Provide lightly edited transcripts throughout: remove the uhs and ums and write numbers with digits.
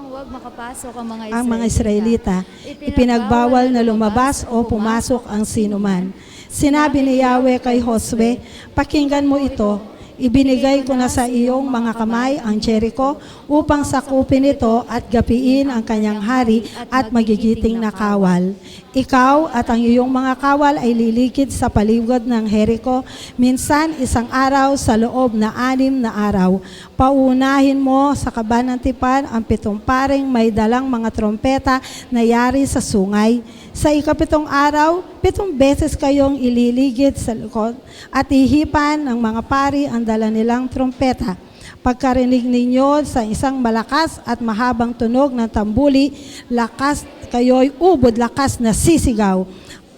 huwag makapasok ang mga Israelita. Ipinagbawal na lumabas o pumasok ang sinuman. Sinabi ni Yahweh kay Josue, pakinggan mo ito. Ibinigay ko na sa iyong mga kamay ang Jericho upang sakupin ito at gapiin ang kanyang hari at magigiting na kawal. Ikaw at ang iyong mga kawal ay lilikid sa paligid ng Jericho, minsan isang araw sa loob na 6 na araw. Paunahin mo sa kaba ng tipan ang 7 paring may dalang mga trompeta na yari sa sungay. Sa ika-7 araw, 7 beses kayong ililigid sa likod at ihipan ng mga pari ang dala nilang trompeta. Pagkarinig ninyo sa isang malakas at mahabang tunog ng tambuli, lakas kayo'y ubod lakas na sisigaw.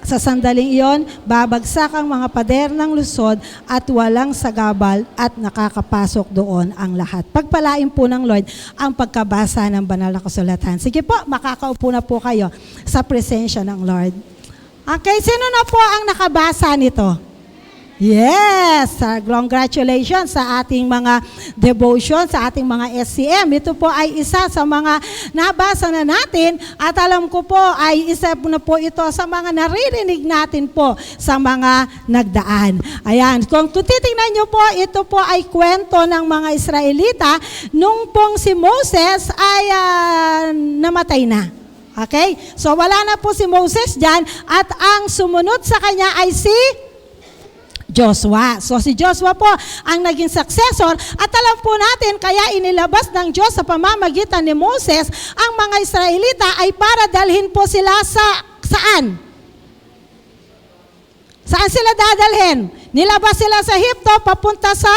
Sa sandaling iyon, babagsak ang mga pader ng lusod at walang sagabal at nakakapasok doon ang lahat. Pagpalain po ng Lord ang pagkabasa ng banal na kasulatan. Sige po, makakaupo na po kayo sa presensya ng Lord. Okay, sino na po ang nakabasa nito? Yes! Congratulations sa ating mga devotion, sa ating mga SCM. Ito po ay isa sa mga nabasa na natin at alam ko po ay isa na po ito sa mga naririnig natin po sa mga nagdaan. Ayan, kung titingnan nyo po, ito po ay kwento ng mga Israelita nung pong si Moses ay namatay na. Okay? So wala na po si Moses dyan at ang sumunod sa kanya ay si Joshua. So si Joshua po ang naging successor at alam po natin kaya inilabas ng Diyos sa pamamagitan ni Moses ang mga Israelita ay para dalhin po sila saan? Saan sila dadalhin? Nilabas sila sa Egypto papunta sa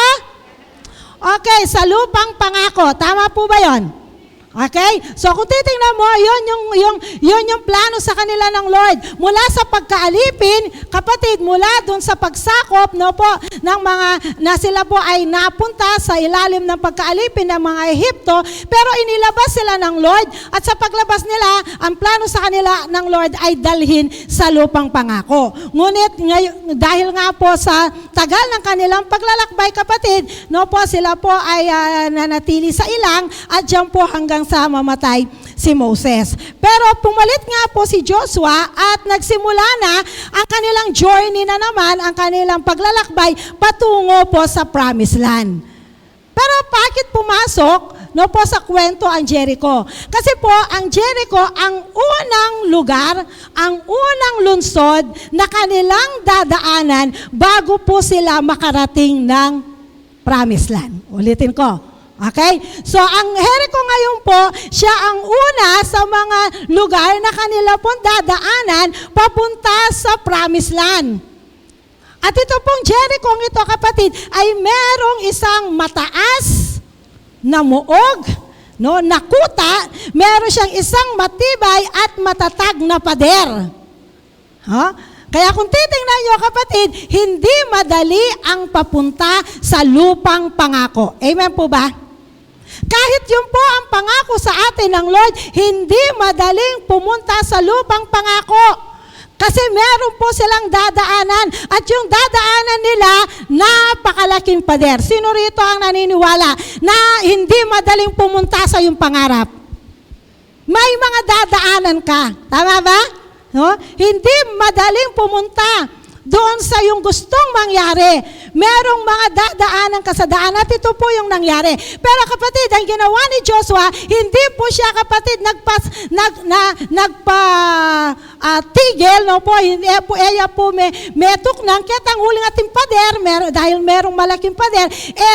sa lupang pangako. Tama po ba 'yon? Okay? So kung titingnan mo, yun yung plano sa kanila ng Lord. Mula sa pagkaalipin, kapatid, mula doon sa pagsakop, no po, ng mga, na sila po ay napunta sa ilalim ng pagkaalipin ng mga Ehipto, pero inilabas sila ng Lord, at sa paglabas nila, ang plano sa kanila ng Lord ay dalhin sa lupang pangako. Ngunit, dahil nga po sa tagal ng kanilang paglalakbay, kapatid, no po, sila po ay nanatili sa ilang, at dyan po hanggang sa mamatay si Moses. Pero pumalit nga po si Joshua at nagsimula na ang kanilang journey na naman, ang kanilang paglalakbay patungo po sa Promised Land. Pero bakit pumasok po sa kwento ang Jericho? Kasi po ang Jericho ang unang lugar, ang unang lungsod na kanilang dadaanan bago po sila makarating ng Promised Land. Ulitin ko. Okay? So, ang Jericho ngayon po, siya ang una sa mga lugar na kanila pong dadaanan papunta sa Promised Land. At ito pong Jericho ito, kapatid, ay merong isang mataas na muog, na kuta, meron siyang isang matibay at matatag na pader. Kaya kung titingnan nyo, kapatid, hindi madali ang papunta sa lupang pangako. Amen po ba? Kahit yun po ang pangako sa atin ng Lord, hindi madaling pumunta sa lupang pangako. Kasi meron po silang dadaanan at yung dadaanan nila, napakalaking pader. Sino rito ang naniniwala na hindi madaling pumunta sa yung pangarap? May mga dadaanan ka. Tama ba? No? Hindi madaling pumunta doon sa yung gustong mangyari. Merong mga dadaanan ka sa daan at ito po yung nangyari. Pero kapatid, ang ginawa ni Joshua, hindi po siya, kapatid, tigil, no po, hindi po, metok nang kaya ang huling ating pader, dahil merong malaking pader,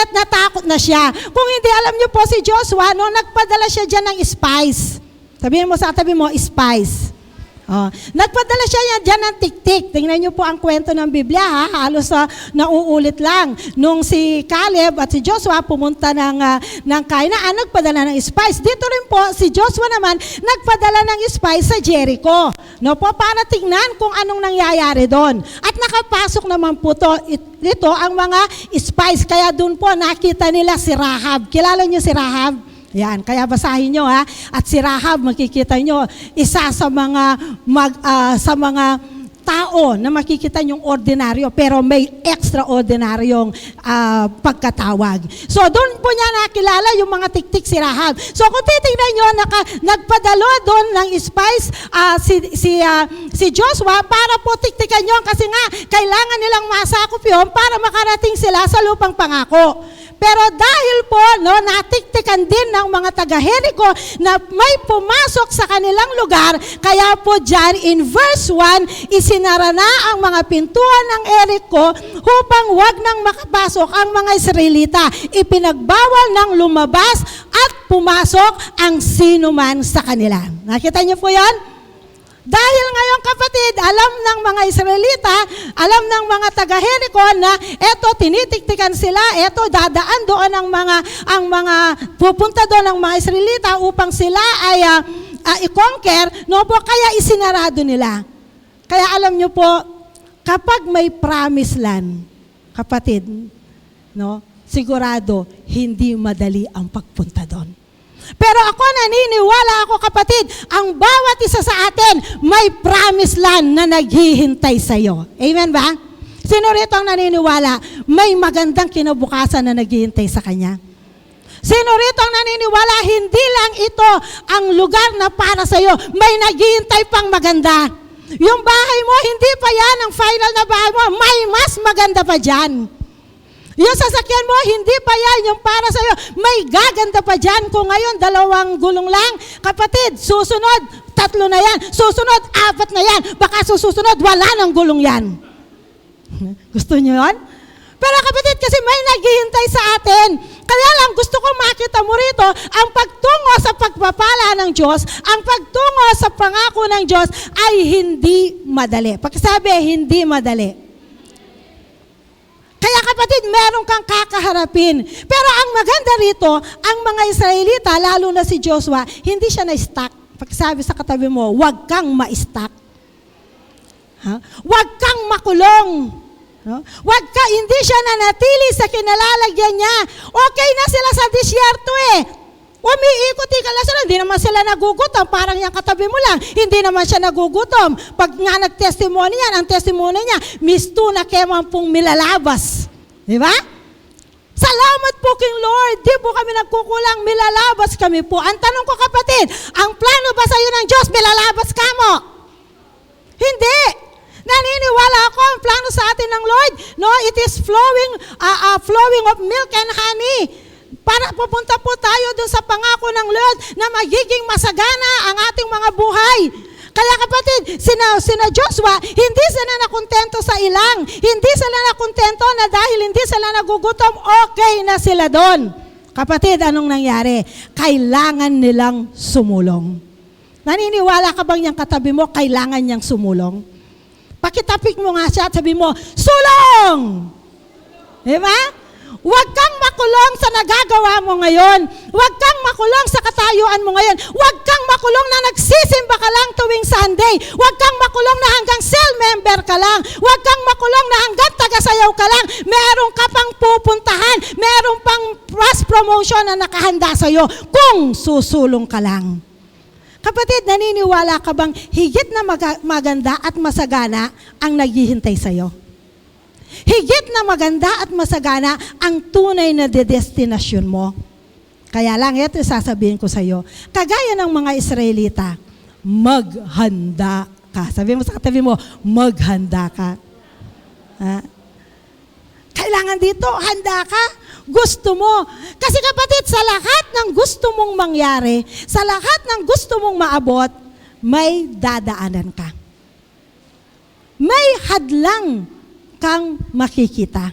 natakot na siya. Kung hindi alam niyo po si Joshua, nagpadala siya dyan ng spice. Sabihin mo sa tabi mo, spice. Nagpadala siya dyan ng tik-tik. Tingnan niyo po ang kwento ng Biblia, halos nauulit lang. Nung si Caleb at si Joshua pumunta ng Canaan, nagpadala ng spice. Dito rin po, si Joshua naman, nagpadala ng spice sa Jericho. No po, para tingnan kung anong nangyayari doon. At nakapasok naman po ito ang mga spice. Kaya doon po nakita nila si Rahab. Kilala niyo si Rahab? Yan, kaya basahin nyo At si Rahab, makikita nyo, isa sa mga tao na makikita yung ordinaryo pero may extraordinaryong pagkatawag. So doon po niya nakilala yung mga tiktik si Rahab. So kung titingnan nyo, nagpadalo doon ng spies si Joshua para po tiktikan nyo kasi nga kailangan nilang masakop yun para makarating sila sa lupang pangako. Pero dahil po natiktikan din ng mga taga-Jericho na may pumasok sa kanilang lugar, kaya po dyan in verse 1, isinara na ang mga pintuan ng Jericho upang wag nang makapasok ang mga Israelita. Ipinagbawal ng lumabas at pumasok ang sinuman sa kanila. Nakita niyo po yan? Dahil ngayon kapatid, alam ng mga Israelita, alam ng mga taga-Jericho na eto tinitiktikan sila, eto dadaan doon ang mga pupunta doon ng mga Israelita upang sila ay i-conquer, no po, kaya isinarado nila. Kaya alam nyo po, kapag may promised land, kapatid, no, sigurado hindi madali ang pagpunta doon. Pero ako naniniwala ako kapatid, ang bawat isa sa atin may promised land na naghihintay sa iyo. Amen ba? Sino rito ang naniniwala may magandang kinabukasan na naghihintay sa kanya? Sino rito ang naniniwala hindi lang ito ang lugar na para sa iyo, may naghihintay pang maganda? Yung bahay mo, hindi pa yan ang final na bahay mo, may mas maganda pa dyan. Yung sasakyan mo, hindi pa yan yung para sa'yo. May gaganda pa dyan. Kung ngayon, 2 gulong lang. Kapatid, susunod, 3 na yan. Susunod, 4 na yan. Baka susunod, wala nang gulong yan. Gusto nyo yun? Pero kapatid, kasi may naghihintay sa atin. Kaya lang, gusto ko makita mo rito, ang pagtungo sa pagpapala ng Diyos, ang pagtungo sa pangako ng Diyos ay hindi madali. Pagkasabi, hindi madali. Kaya kapatid, meron kang kakaharapin. Pero ang maganda rito, ang mga Israelita, lalo na si Joshua, hindi siya na-stuck. Pagsabi sa katabi mo, huwag kang ma-stuck. Huwag kang makulong. Hindi siya nanatili sa kinalalagyan niya. Okay na sila sa disyerto eh. Umiikot-ikot lang sila, hindi naman sila nagugutom, parang yung katabi mo lang, hindi naman siya nagugutom. Pag nga nag-testimony yan, ang testimony niya, misto na keman pong milalabas. Di ba? Salamat po King Lord, di po kami nagkukulang, milalabas kami po. Ang tanong ko kapatid, ang plano ba sa iyo ng Diyos, milalabas ka mo? Hindi. Naniniwala ako ang plano sa atin ng Lord. No, it is flowing of milk and honey. Para pupunta po tayo dun sa pangako ng Lord na magiging masagana ang ating mga buhay. Kaya kapatid, sina Joshua, hindi sila nakontento sa ilang. Hindi sila nakontento na dahil hindi sila nagugutom, okay na sila doon. Kapatid, anong nangyari? Kailangan nilang sumulong. Naniniwala ka bang yung katabi mo, kailangan niyang sumulong? Pakitapik mo nga siya at sabi mo, sulong! Diba? Huwag kang makulong sa nagagawa mo ngayon. Huwag kang makulong sa katayuan mo ngayon. Huwag kang makulong na nagsisimba ka lang tuwing Sunday. Huwag kang makulong na hanggang cell member ka lang. Huwag kang makulong na hanggang taga-sayaw ka lang. Meron ka pang pupuntahan. Meron pang press promotion na nakahanda sa'yo kung susulong ka lang. Kapatid, naniniwala ka bang higit na maganda at masagana ang naghihintay sa'yo? Higit na maganda at masagana ang tunay na destinasyon mo. Kaya lang, ito sasabihin ko sa iyo. Kagaya ng mga Israelita, maghanda ka. Sabihin mo sa katabi mo, maghanda ka. Kailangan dito, handa ka. Gusto mo. Kasi kapatid, sa lahat ng gusto mong mangyari, sa lahat ng gusto mong maabot, may dadaanan ka. May hadlang kang makikita.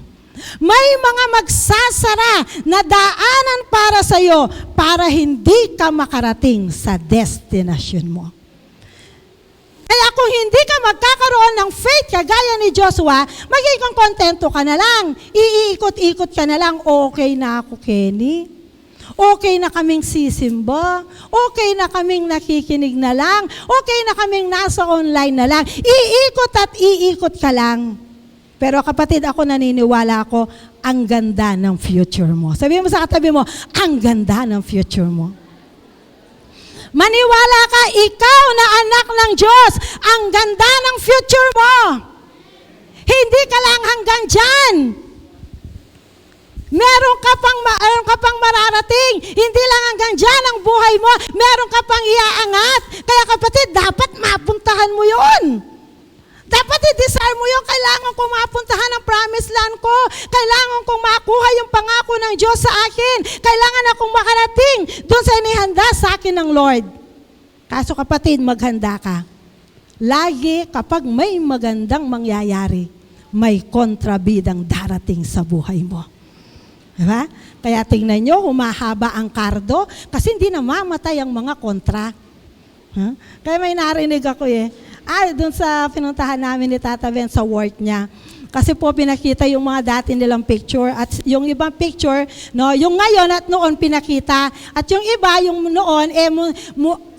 May mga magsasara na daanan para sa iyo para hindi ka makarating sa destinasyon mo. Kaya kung hindi ka magkakaroon ng faith kagaya ni Joshua, magiging kontento ka na lang. Iikot-ikot ka na lang. Okay na ako, Kenny. Okay na kaming sisimba. Okay na kaming nakikinig na lang. Okay na kaming nasa online na lang. Iikot at iikot ka lang. Pero kapatid, ako naniniwala ako, ang ganda ng future mo. Sabihin mo sa katabi mo, ang ganda ng future mo. Maniwala ka, ikaw na anak ng Diyos, ang ganda ng future mo. Hindi ka lang hanggang dyan. Meron ka pang mararating. Hindi lang hanggang dyan ang buhay mo. Meron ka pang iaangat. Kaya kapatid, dapat mapuntahan mo yun. Dapat i-desire mo yun. Kailangan kong mapuntahan ang promised land ko. Kailangan kong makuha yung pangako ng Diyos sa akin. Kailangan akong makarating doon sa inihanda sa akin ng Lord. Kaso kapatid, maghanda ka. Lagi kapag may magandang mangyayari, may kontrabidang darating sa buhay mo. Diba? Kaya tingnan nyo, humahaba ang kardo kasi hindi na mamatay ang mga kontra. Huh? Kaya may narinig ako doon sa pinuntahan namin ni Tata Ben sa work niya. Kasi po pinakita yung mga dati nilang picture at yung ibang picture, no, yung ngayon at noon pinakita. At yung iba, yung noon,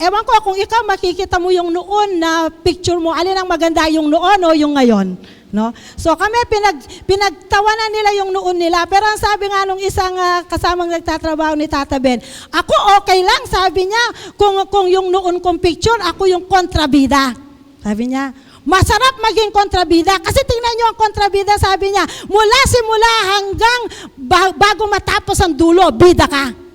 ewan ko kung ikaw makikita mo yung noon na picture mo, alin ang maganda, yung noon o yung ngayon. No? So kami pinagtawanan nila yung noon nila, pero ang sabi nga nung isang kasamang nagtatrabaho ni Tata Ben, ako okay lang, sabi niya, kung yung noon kong picture, ako yung kontrabida. Sabi niya, masarap maging kontrabida kasi tingnan niyo ang kontrabida, sabi niya, mula simula hanggang bago matapos ang dulo, bida ka.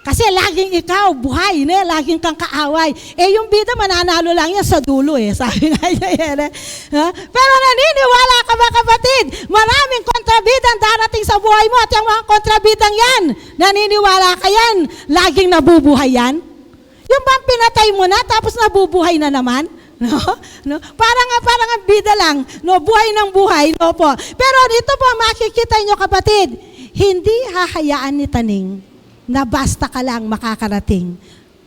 Kasi laging ikaw, buhay, laging kang kaaway. Yung bida, mananalo lang yan sa dulo sabi nga niya. Pero naniniwala ka ba kapatid? Maraming kontrabidang darating sa buhay mo at yung mga kontrabidang yan, naniniwala ka yan, laging nabubuhay yan? Yung bang pinatay mo na tapos nabubuhay na naman? No? Parang ang bida lang, no, buhay ng buhay, no po. Pero dito po makikita niyo kapatid, hindi hahayaan ni Taning na basta ka lang makakarating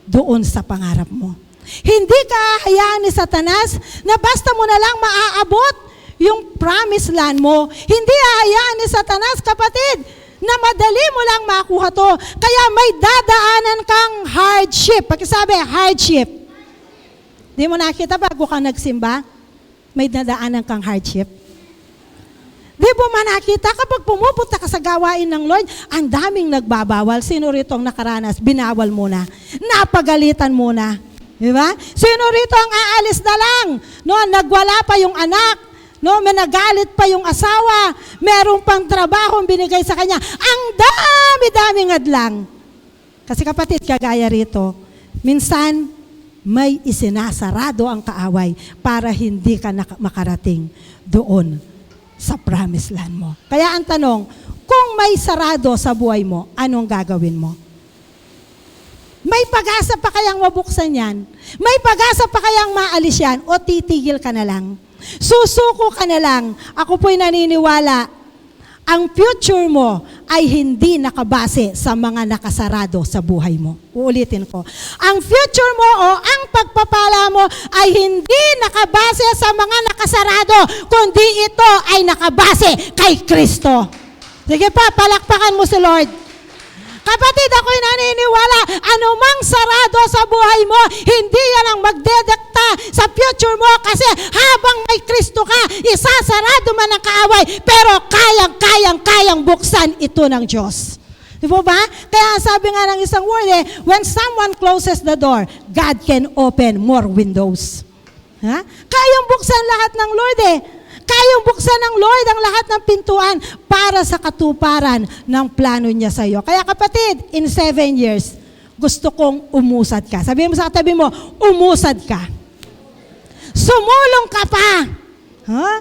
doon sa pangarap mo. Hindi ka hahayaan ni Satanas na basta mo na lang maaabot yung promised land mo. Hindi hahayaan ni Satanas, kapatid, na madali mo lang makuha to. Kaya may dadaanan kang hardship. Pakisabi, hardship. Di mo nakita bago ka nagsimba? May dadaanan kang hardship. Di mo nakita kapag pumupunta ka sa gawain ng Lord, ang daming nagbabawal. Sino rito ang nakaranas? Binawal muna. Napagalitan muna. Di ba? Sino rito ang aalis na lang? No, nagwala pa yung anak. No, may nagalit pa yung asawa. Meron pang trabaho binigay sa kanya. Ang dami-daming adlang. Kasi kapatid, kagaya rito, minsan may isinasarado ang kaaway para hindi ka makarating doon sa promised land mo. Kaya ang tanong, kung may sarado sa buhay mo, anong gagawin mo? May pag-asa pa kayang mabuksan yan? May pag-asa pa kayang maalis yan? O titigil ka na lang? Susuko ka na lang? Ako po'y naniniwala, ang future mo ay hindi nakabase sa mga nakasarado sa buhay mo. Uulitin ko. Ang future mo o ang pagpapala mo ay hindi nakabase sa mga nakasarado, kundi ito ay nakabase kay Kristo. Sige pa, palakpakan mo si Lord. Kapatid, ako'y naniniwala, anumang sarado sa buhay mo, hindi yan ang magdedekta sa future mo kasi habang may Kristo ka, isasarado man ang kaaway, pero kayang buksan ito ng Diyos. Di ba ba? Kaya sabi nga ng isang word when someone closes the door, God can open more windows. Ha? Kayang buksan lahat ng Lord Kayang buksan ng Lord ang lahat ng pintuan para sa katuparan ng plano niya sa iyo. Kaya kapatid, in 7 years, gusto kong umusad ka. Sabihin mo sa katabi mo, umusad ka. Sumulong ka pa. Huh?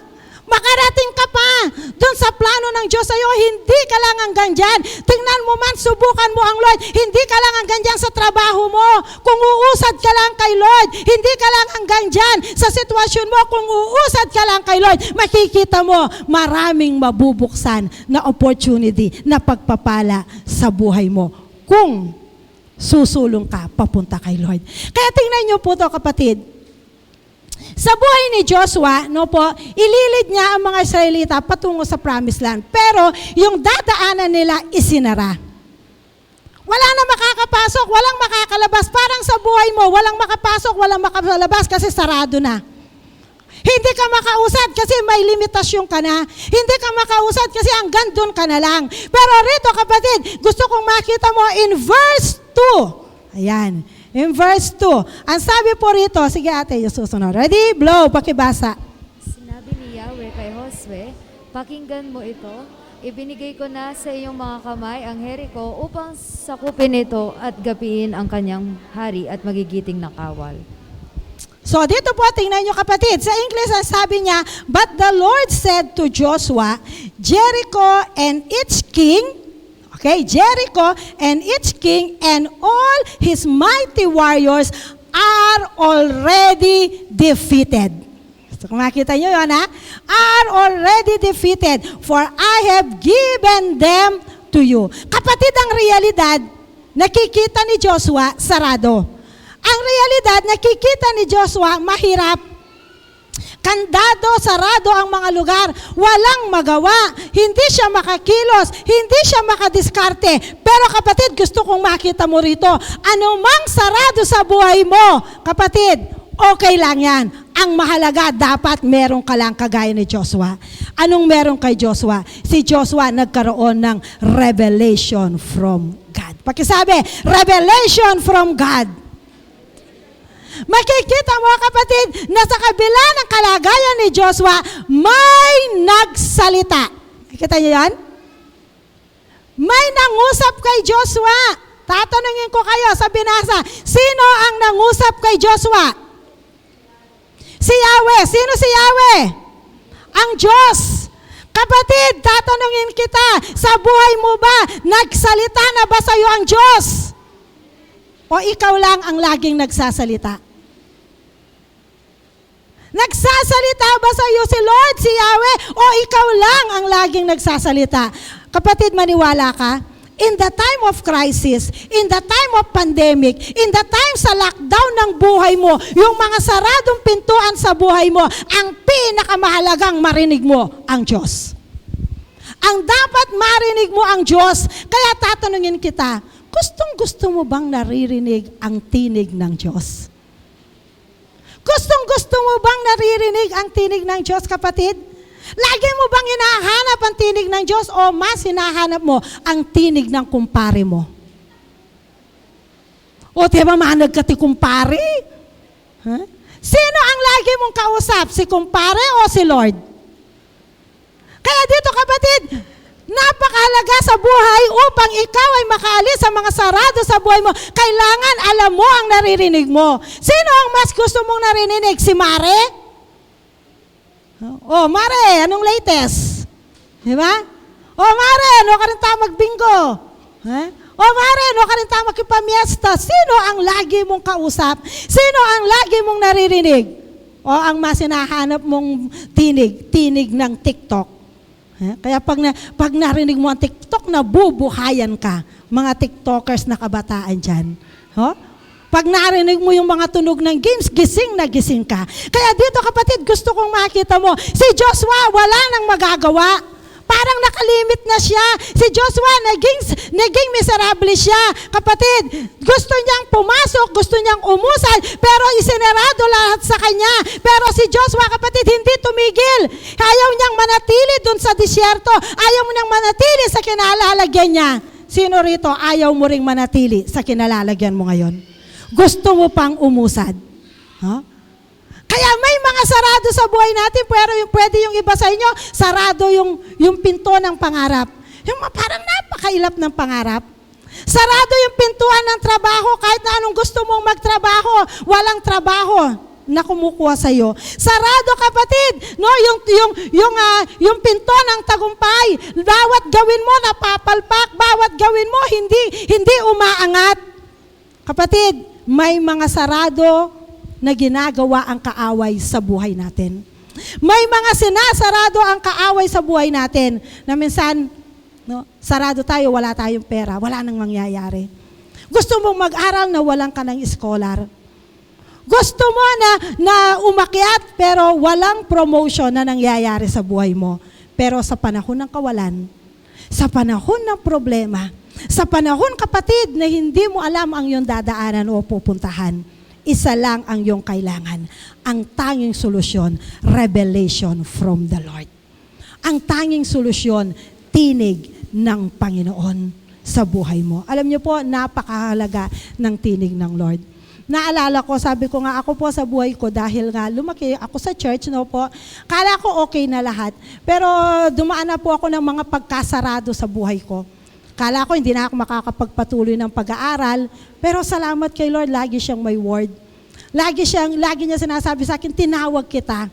Makarating ka pa doon sa plano ng Diyos sa iyo. Hindi ka lang hanggang dyan. Tingnan mo man, subukan mo ang Lord. Hindi ka lang hanggang dyan sa trabaho mo. Kung uusad ka lang kay Lord, hindi ka lang hanggang dyan sa sitwasyon mo. Kung uusad ka lang kay Lord, makikita mo maraming mabubuksan na opportunity na pagpapala sa buhay mo. Kung susulong ka, papunta kay Lord. Kaya tingnan niyo po to kapatid. Sa buhay ni Joshua, ililid niya ang mga Israelita patungo sa promised land. Pero yung dadaanan nila isinara. Wala na makakapasok, walang makakalabas. Parang sa buhay mo, walang makapasok, walang makakalabas kasi sarado na. Hindi ka makausad kasi may limitasyon ka na. Hindi ka makausad kasi hanggang doon ka na lang. Pero rito kapatid, gusto kong makita mo in verse 2. Ayan. In verse 2. Ang sabi po rito, sige ate, yung susunod. Ready? Blow, pakibasa. Sinabi ni Yahweh kay Josue, pakinggan mo ito, ibinigay ko na sa iyong mga kamay ang Jericho upang sakupin ito at gapiin ang kanyang hari at magigiting na kawal. So dito po, tingnan nyo kapatid. Sa English, ang sabi niya, but the Lord said to Joshua, Jericho and its king, okay, Jericho and its king and all his mighty warriors are already defeated. So kung makita nyo yun, ha? Are already defeated, for I have given them to you. Kapatid, ang realidad, nakikita ni Joshua, sarado. Ang realidad, nakikita ni Joshua, mahirap. Kandado, sarado ang mga lugar. Walang magawa. Hindi siya makakilos. Hindi siya makadiskarte. Pero kapatid, gusto kong makita mo rito. Anumang sarado sa buhay mo, kapatid, okay lang yan. Ang mahalaga, dapat meron ka lang kagaya ni Joshua. Anong meron kay Joshua? Si Joshua nagkaroon ng revelation from God. Pakisabi, revelation from God. Makikita mo kapatid na sa kabila ng kalagayan ni Joshua, may nagsalita. Nakikita niyo yan? May nangusap kay Joshua. Tatanungin ko kayo sa binasa, sino ang nangusap kay Joshua? Si Yahweh. Sino si Yahweh? Ang Diyos. Kapatid, tatanungin kita, sa buhay mo ba, nagsalita na ba sa iyo ang Diyos? O ikaw lang ang laging nagsasalita? Nagsasalita ba sa iyo si Lord, si Yahweh, o ikaw lang ang laging nagsasalita? Kapatid, maniwala ka? In the time of crisis, in the time of pandemic, in the time sa lockdown ng buhay mo, yung mga saradong pintuan sa buhay mo, ang pinakamahalagang marinig mo ang Diyos. Ang dapat marinig mo ang Diyos. Kaya tatanungin kita, gustong-gusto mo bang naririnig ang tinig ng Diyos? Gustong-gusto mo bang naririnig ang tinig ng Diyos, kapatid? Lagi mo bang hinahanap ang tinig ng Diyos o mas hinahanap mo ang tinig ng kumpare mo? O diba manag ka ti kumpare? Huh? Sino ang lagi mong kausap? Si kumpare o si Lord? Kaya dito kapatid, napakahalaga sa buhay upang ikaw ay makaalis sa mga sarado sa buhay mo. Kailangan alam mo ang naririnig mo. Sino ang mas gusto mong naririnig? Si Mare? Oh, Mare, anong latest? Diba? Oh, Mare, ano ka rin magbingo? Oh, Mare, ano ka rin magkipamiesta? Sino ang lagi mong kausap? Sino ang lagi mong naririnig? O ang mas hinahanap mong tinig? Tinig ng TikTok. Kaya pag narinig mo ang TikTok, nabubuhayan ka. Mga TikTokers na kabataan dyan. Pag narinig mo yung mga tunog ng games, gising na gising ka. Kaya dito kapatid, gusto kong makita mo, si Joshua wala nang magagawa. Parang nakalimit na siya. Si Joshua, naging miserable siya. Kapatid, gusto niyang pumasok, gusto niyang umusad, pero isinarado lahat sa kanya. Pero si Joshua, kapatid, hindi tumigil. Ayaw niyang manatili dun sa disyerto. Ayaw mo niyang manatili sa kinalalagyan niya. Sino rito, ayaw mo ring manatili sa kinalalagyan mo ngayon? Gusto mo pang umusad? Kaya may mga sarado sa buhay natin, pero pwede yung iba sa inyo, sarado yung pinto ng pangarap. Yung parang napakailap ng pangarap. Sarado yung pintuan ng trabaho, kahit na anong gusto mong magtrabaho, walang trabaho na kumukuha sa iyo. Sarado kapatid, no, yung pinto ng tagumpay, bawat gawin mo napapalpak, bawat gawin mo hindi umaangat. Kapatid, may mga sarado na ginagawa ang kaaway sa buhay natin. May mga sinasarado ang kaaway sa buhay natin na minsan, no, sarado tayo, wala tayong pera, wala nang mangyayari. Gusto mong mag-aral na walang ka ng scholar. Gusto mo na umakyat pero walang promotion na nangyayari sa buhay mo. Pero sa panahon ng kawalan, sa panahon ng problema, sa panahon kapatid na hindi mo alam ang iyong dadaanan o pupuntahan, isa lang ang iyong kailangan. Ang tanging solusyon, revelation from the Lord. Ang tanging solusyon, tinig ng Panginoon sa buhay mo. Alam niyo po, napakahalaga ng tinig ng Lord. naalala ko, sabi ko nga, ako po sa buhay ko, dahil nga lumaki ako sa church, no po, kala ko okay na lahat. Pero dumaan na po ako ng mga pagkasarado sa buhay ko. Kala ko hindi na ako makakapagpatuloy ng pag-aaral, pero salamat kay Lord, lagi siyang may word. Lagi niya sinasabi sa akin, tinawag kita.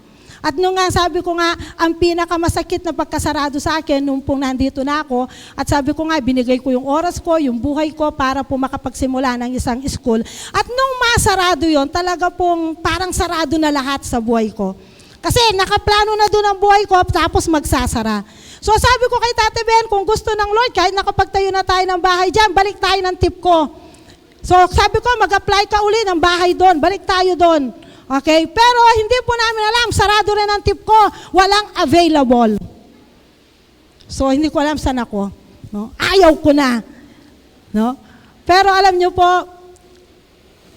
At nung nga sabi ko nga, ang pinakamasakit na pagkasarado sa akin nung pong nandito na ako, at sabi ko nga, binigay ko yung oras ko, yung buhay ko para po makapagsimula ng isang school. At nung masarado yon, talaga pong parang sarado na lahat sa buhay ko. Kasi nakaplano na doon ang buhay ko, tapos magsasara. So sabi ko kay Tate Ben, kung gusto ng Lord, kahit nakapagtayo na tayo ng bahay dyan, balik tayo ng tip ko. So sabi ko, mag-apply ka uli ng bahay doon, balik tayo doon. Okay? Pero hindi po namin alam, sarado rin ang tip ko, walang available. So hindi ko alam saan ako. No? Ayaw ko na. No? Pero alam niyo po,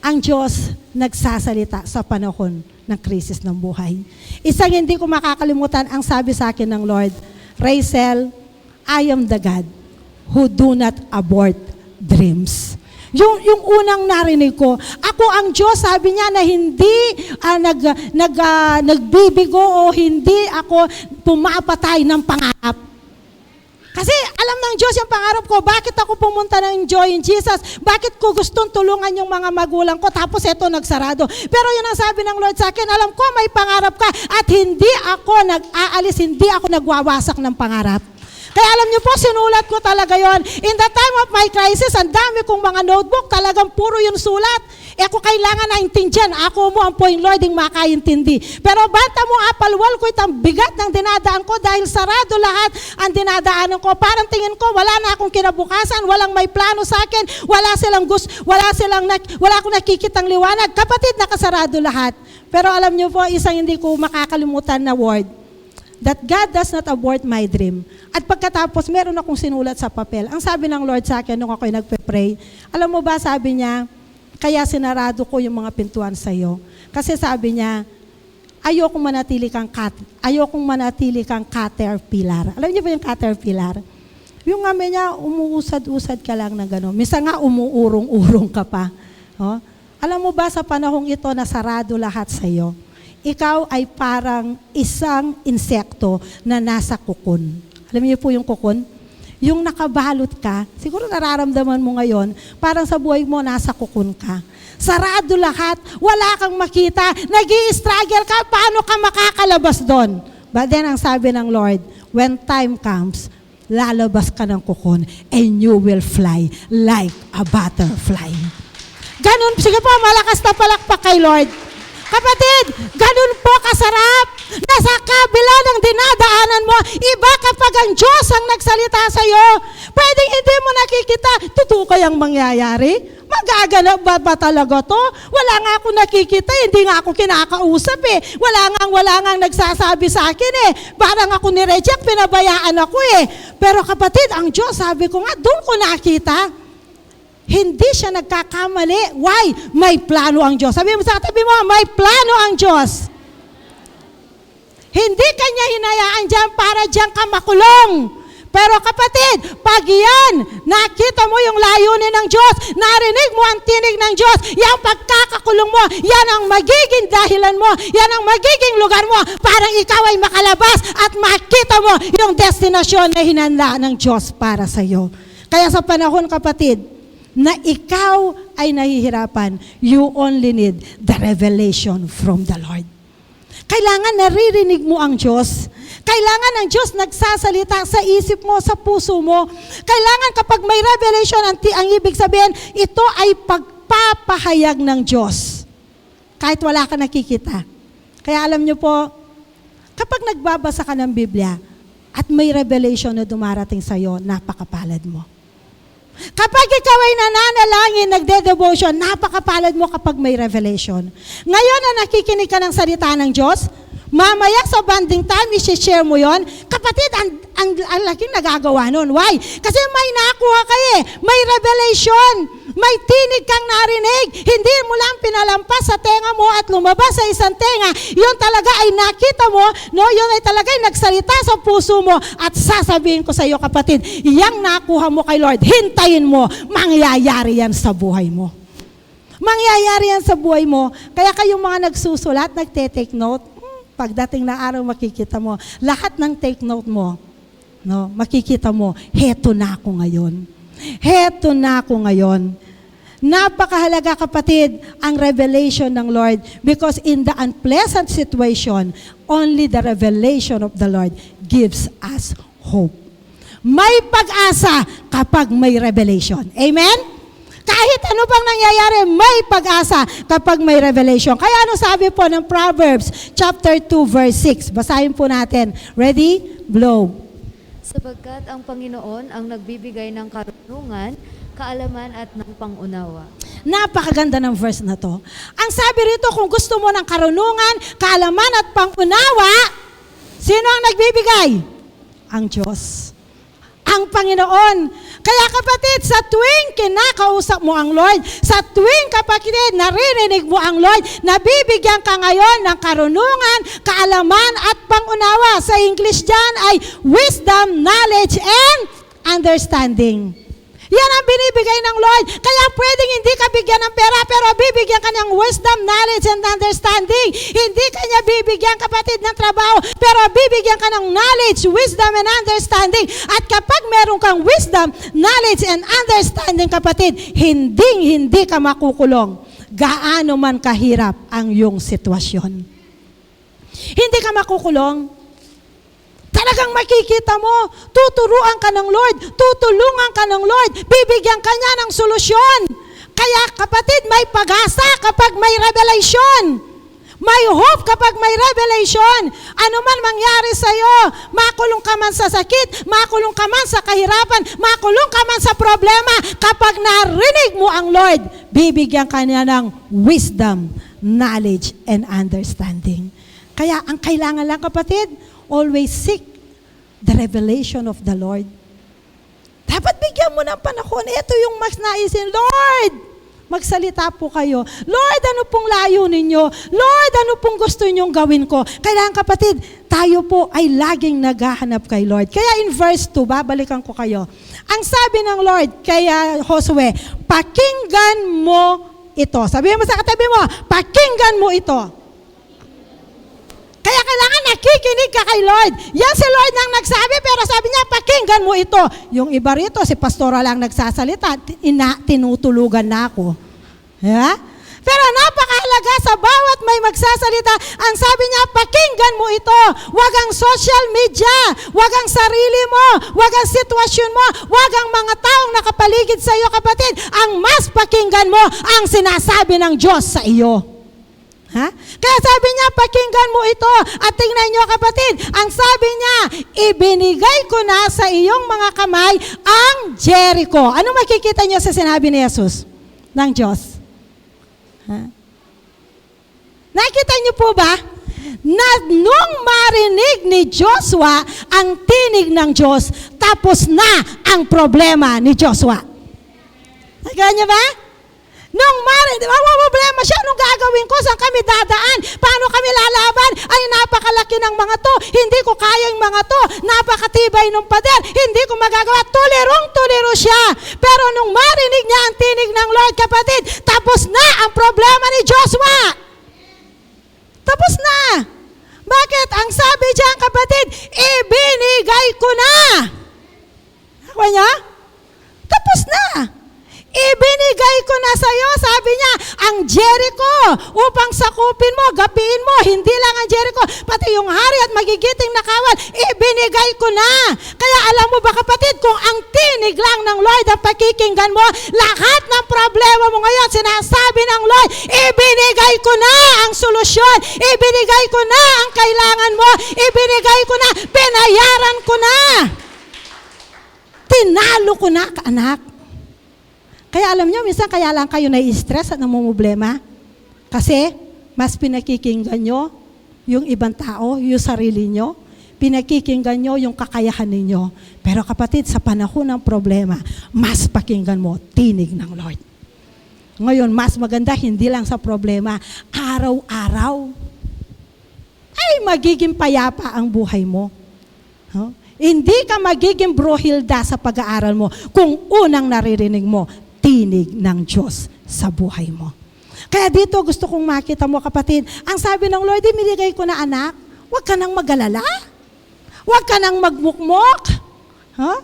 ang Diyos nagsasalita sa panahon ng krisis ng buhay. Isang hindi ko makakalimutan ang sabi sa akin ng Lord, Rachel, I am the God who do not abort dreams. Yung unang narinig ko, ako ang Diyos, sabi niya na hindi nagbibigo o hindi ako pumapatay ng pangarap. Kasi alam ng Diyos yung pangarap ko, bakit ako pumunta ng Joy in Jesus? Bakit ko gustong tulungan yung mga magulang ko, tapos eto nagsarado. Pero yun ang sabi ng Lord sa akin, alam ko may pangarap ka at hindi ako nag-aalis, hindi ako nagwawasak ng pangarap. Kaya alam niyo po, sinulat ko talaga yon. In the time of my crisis, ang dami kong mga notebook, talagang puro yung sulat. Ako kailangan na intindihan. Ako mo ang point, Lord, yung makaintindi. Pero banta mo, apalwal ko itang bigat ng dinadaan ko dahil sarado lahat ang dinadaanan ko. Parang tingin ko, wala na akong kinabukasan, walang may plano sa akin, wala akong nakikitang liwanag. Kapatid, nakasarado lahat. Pero alam niyo po, isang hindi ko makakalimutan na word, that God does not abort my dream. At pagkatapos, meron akong sinulat sa papel. Ang sabi ng Lord sa akin nung ako'y nagpe-pray, alam mo ba, sabi niya, kaya sinarado ko yung mga pintuan sa iyo. Kasi sabi niya, ayokong manatili kang caterpillar. Alam niyo ba yung caterpillar? Yung amin niya, umuusad-usad ka lang na gano'n. Minsan nga, umuurong-urong ka pa. Oh? Alam mo ba, sa panahong ito, nasarado lahat sa iyo. Ikaw ay parang isang insekto na nasa kukon. Alam niyo po yung kukon? Yung nakabalot ka, siguro nararamdaman mo ngayon, parang sa buhay mo, nasa kukon ka. Sarado lahat, wala kang makita, nag-i-struggle ka, paano ka makakalabas doon? But then ang sabi ng Lord, when time comes, lalabas ka ng kukon and you will fly like a butterfly. Ganun, sige po, malakas na palakpak kay Lord. Kapatid, ganun po kasarap na sa kabila ng dinadaanan mo, iba kapag ang Diyos ang nagsalita sa iyo, pwedeng hindi mo nakikita, totoo kayang mangyayari? Magaganap ba talaga to? Wala nga ako nakikita, hindi nga ako kinakausap eh. Wala nga nagsasabi sa akin eh. Parang ako ni-reject, pinabayaan ako eh. Pero kapatid, ang Diyos, sabi ko nga, doon ko nakita. Hindi siya nagkakamali. Why? May plano ang Diyos. Sabi mo sa katabi mo, may plano ang Diyos. Hindi kanya hinayaan dyan para dyan ka makulong. Pero kapatid, pag yan, nakita mo yung layunin ng Diyos, narinig mo ang tinig ng Diyos, yung pagkakakulong mo, yan ang magiging dahilan mo, yan ang magiging lugar mo, para ikaw ay makalabas at makita mo yung destinasyon na hinanda ng Diyos para sa iyo. Kaya sa panahon, kapatid, na ikaw ay nahihirapan, you only need the revelation from the Lord. Kailangan naririnig mo ang Diyos. Kailangan ang Diyos nagsasalita sa isip mo, sa puso mo. Kailangan kapag may revelation, ang ibig sabihin, ito ay pagpapahayag ng Diyos. Kahit wala ka nakikita. Kaya alam niyo po, kapag nagbabasa ka ng Biblia at may revelation na dumarating sa iyo, napakapalad mo. Kapag ikaw ay nananalangin, nagde-devotion, napakapalad mo kapag may revelation. Ngayon na nakikinig ka ng salita ng Diyos, mamaya sa banding time, isi-share mo yon. Kapatid, ang laking nagagawa nun. Why? Kasi may nakuha ka eh. May revelation. May tinig kang narinig. Hindi mo lang pinalampas sa tenga mo at lumabas sa isang tenga. Yun talaga ay nakita mo, no? Yun ay talaga ay nagsalita sa puso mo. At sasabihin ko sa iyo, kapatid, yang nakuha mo kay Lord, hintayin mo, mangyayari yan sa buhay mo. Mangyayari yan sa buhay mo. Kaya kayong mga nagsusulat, nagte-take note, pagdating na araw makikita mo, lahat ng take note mo, no, makikita mo, heto na ako ngayon. Heto na ako ngayon. Napakahalaga kapatid ang revelation ng Lord because in the unpleasant situation, only the revelation of the Lord gives us hope. May pag-asa kapag may revelation. Amen? Kahit ano pang nangyayari, may pag-asa kapag may revelation. Kaya ano sabi po ng Proverbs chapter 2 verse 6? Basahin po natin. Ready? Globe. Sapagkat ang Panginoon ang nagbibigay ng karunungan, kaalaman at ng pangunawa. Napakaganda ng verse na to. Ang sabi rito, kung gusto mo ng karunungan, kaalaman at pangunawa, sino ang nagbibigay? Ang Diyos. Ang Panginoon. Kaya kapatid, sa tuwing kinakausap mo ang Lord, sa tuwing kapatid, naririnig mo ang Lord, nabibigyan ka ngayon ng karunungan, kaalaman at pangunawa. Sa English dyan ay wisdom, knowledge, and understanding. Yan ang binibigay ng Lord. Kaya pwedeng hindi ka bigyan ng pera, pero bibigyan ka ng wisdom, knowledge, and understanding. Hindi ka niya bibigyan, kapatid, ng trabaho, pero bibigyan ka ng knowledge, wisdom, and understanding. At kapag meron kang wisdom, knowledge, and understanding, kapatid, hindi ka makukulong. Gaano man kahirap ang iyong sitwasyon. Hindi ka makukulong. Talagang makikita mo, tuturuan ka ng Lord, tutulungan ka ng Lord, bibigyan ka niya ng solusyon. Kaya kapatid, may pag-asa kapag may revelation. May hope kapag may revelation. Ano man mangyari sa iyo, makulong ka man sa sakit, makulong ka man sa kahirapan, makulong ka man sa problema, kapag narinig mo ang Lord, bibigyan ka niya ng wisdom, knowledge, and understanding. Kaya ang kailangan lang, kapatid, always seek the revelation of the Lord. Dapat bigyan mo ng panahon. Ito yung mas naisin, Lord, magsalita po kayo. Lord, ano pong layo ninyo? Lord, ano pong gusto ninyong gawin ko? Kailangan, kapatid, tayo po ay laging naghahanap kay Lord. Kaya in verse 2, babalikan ko kayo. Ang sabi ng Lord kaya Josue, pakinggan mo ito. Sabihin mo sa katabi mo, pakinggan mo ito. Kaya kailangan nakikinig ka kay Lord. Yan si Lord nang nagsabi, pero sabi niya, pakinggan mo ito. Yung iba rito, si pastora lang nagsasalita, tinutulugan na ako. Yeah? Pero napakahalaga sa bawat may magsasalita, ang sabi niya, pakinggan mo ito. Wag ang social media, wag ang sarili mo, wag ang sitwasyon mo, wag ang mga taong nakapaligid sa iyo, kapatid. Ang mas pakinggan mo ang sinasabi ng Diyos sa iyo. Ha? Kaya sabi niya, pakinggan mo ito. At tingnan niyo, kapatid, ang sabi niya, ibinigay ko na sa iyong mga kamay ang Jericho. Ano makikita niyo sa sinabi ni Jesus ng Diyos? Ha? Nakita niyo po ba na nung marinig ni Joshua ang tinig ng Diyos, tapos na ang problema ni Joshua? Nakita niyo ba? Nung marinig, problema siya, anong gagawin ko? Saan kami dadaan? Paano kami lalaban? Ay, napakalaki ng mga to. Hindi ko kaya yung mga to. Napakatibay ng pader. Hindi ko magagawa. Tulirong-tuliro siya. Pero nung marinig niya ang tinig ng Lord, kapatid, tapos na ang problema ni Joshua. Tapos na. Bakit? Ang sabi diyan, kapatid, ibinigay ko na. Ako niya? Tapos na. Ibinigay ko na sa iyo, sabi niya, ang Jericho, upang sakupin mo, gapiin mo, hindi lang ang Jericho, pati yung hari at magigiting na kawal, ibinigay ko na. Kaya alam mo ba, kapatid, kung ang tinig lang ng Lord ang pakikinggan mo, lahat ng problema mo ngayon, sinasabi ng Lord, ibinigay ko na ang solusyon, ibinigay ko na ang kailangan mo, ibinigay ko na, pinayaran ko na. Tinalo ko na, anak. Kaya alam nyo, minsan kaya lang kayo nai-stress at namumblema. Kasi mas pinakikinggan nyo yung ibang tao, yung sarili nyo. Pinakikinggan nyo yung kakayahan ninyo. Pero kapatid, sa panahon ng problema, mas pakinggan mo tinig ng Lord. Ngayon, mas maganda hindi lang sa problema, araw-araw ay magiging payapa ang buhay mo. Huh? Hindi ka magiging brohilda sa pag-aaral mo kung unang naririnig mo tinig ng Diyos sa buhay mo. Kaya dito gusto kong makita mo kapatid, ang sabi ng Lord, binigay ko na anak, huwag ka nang mag-alala. Huwag ka nang magmukmok. Huh?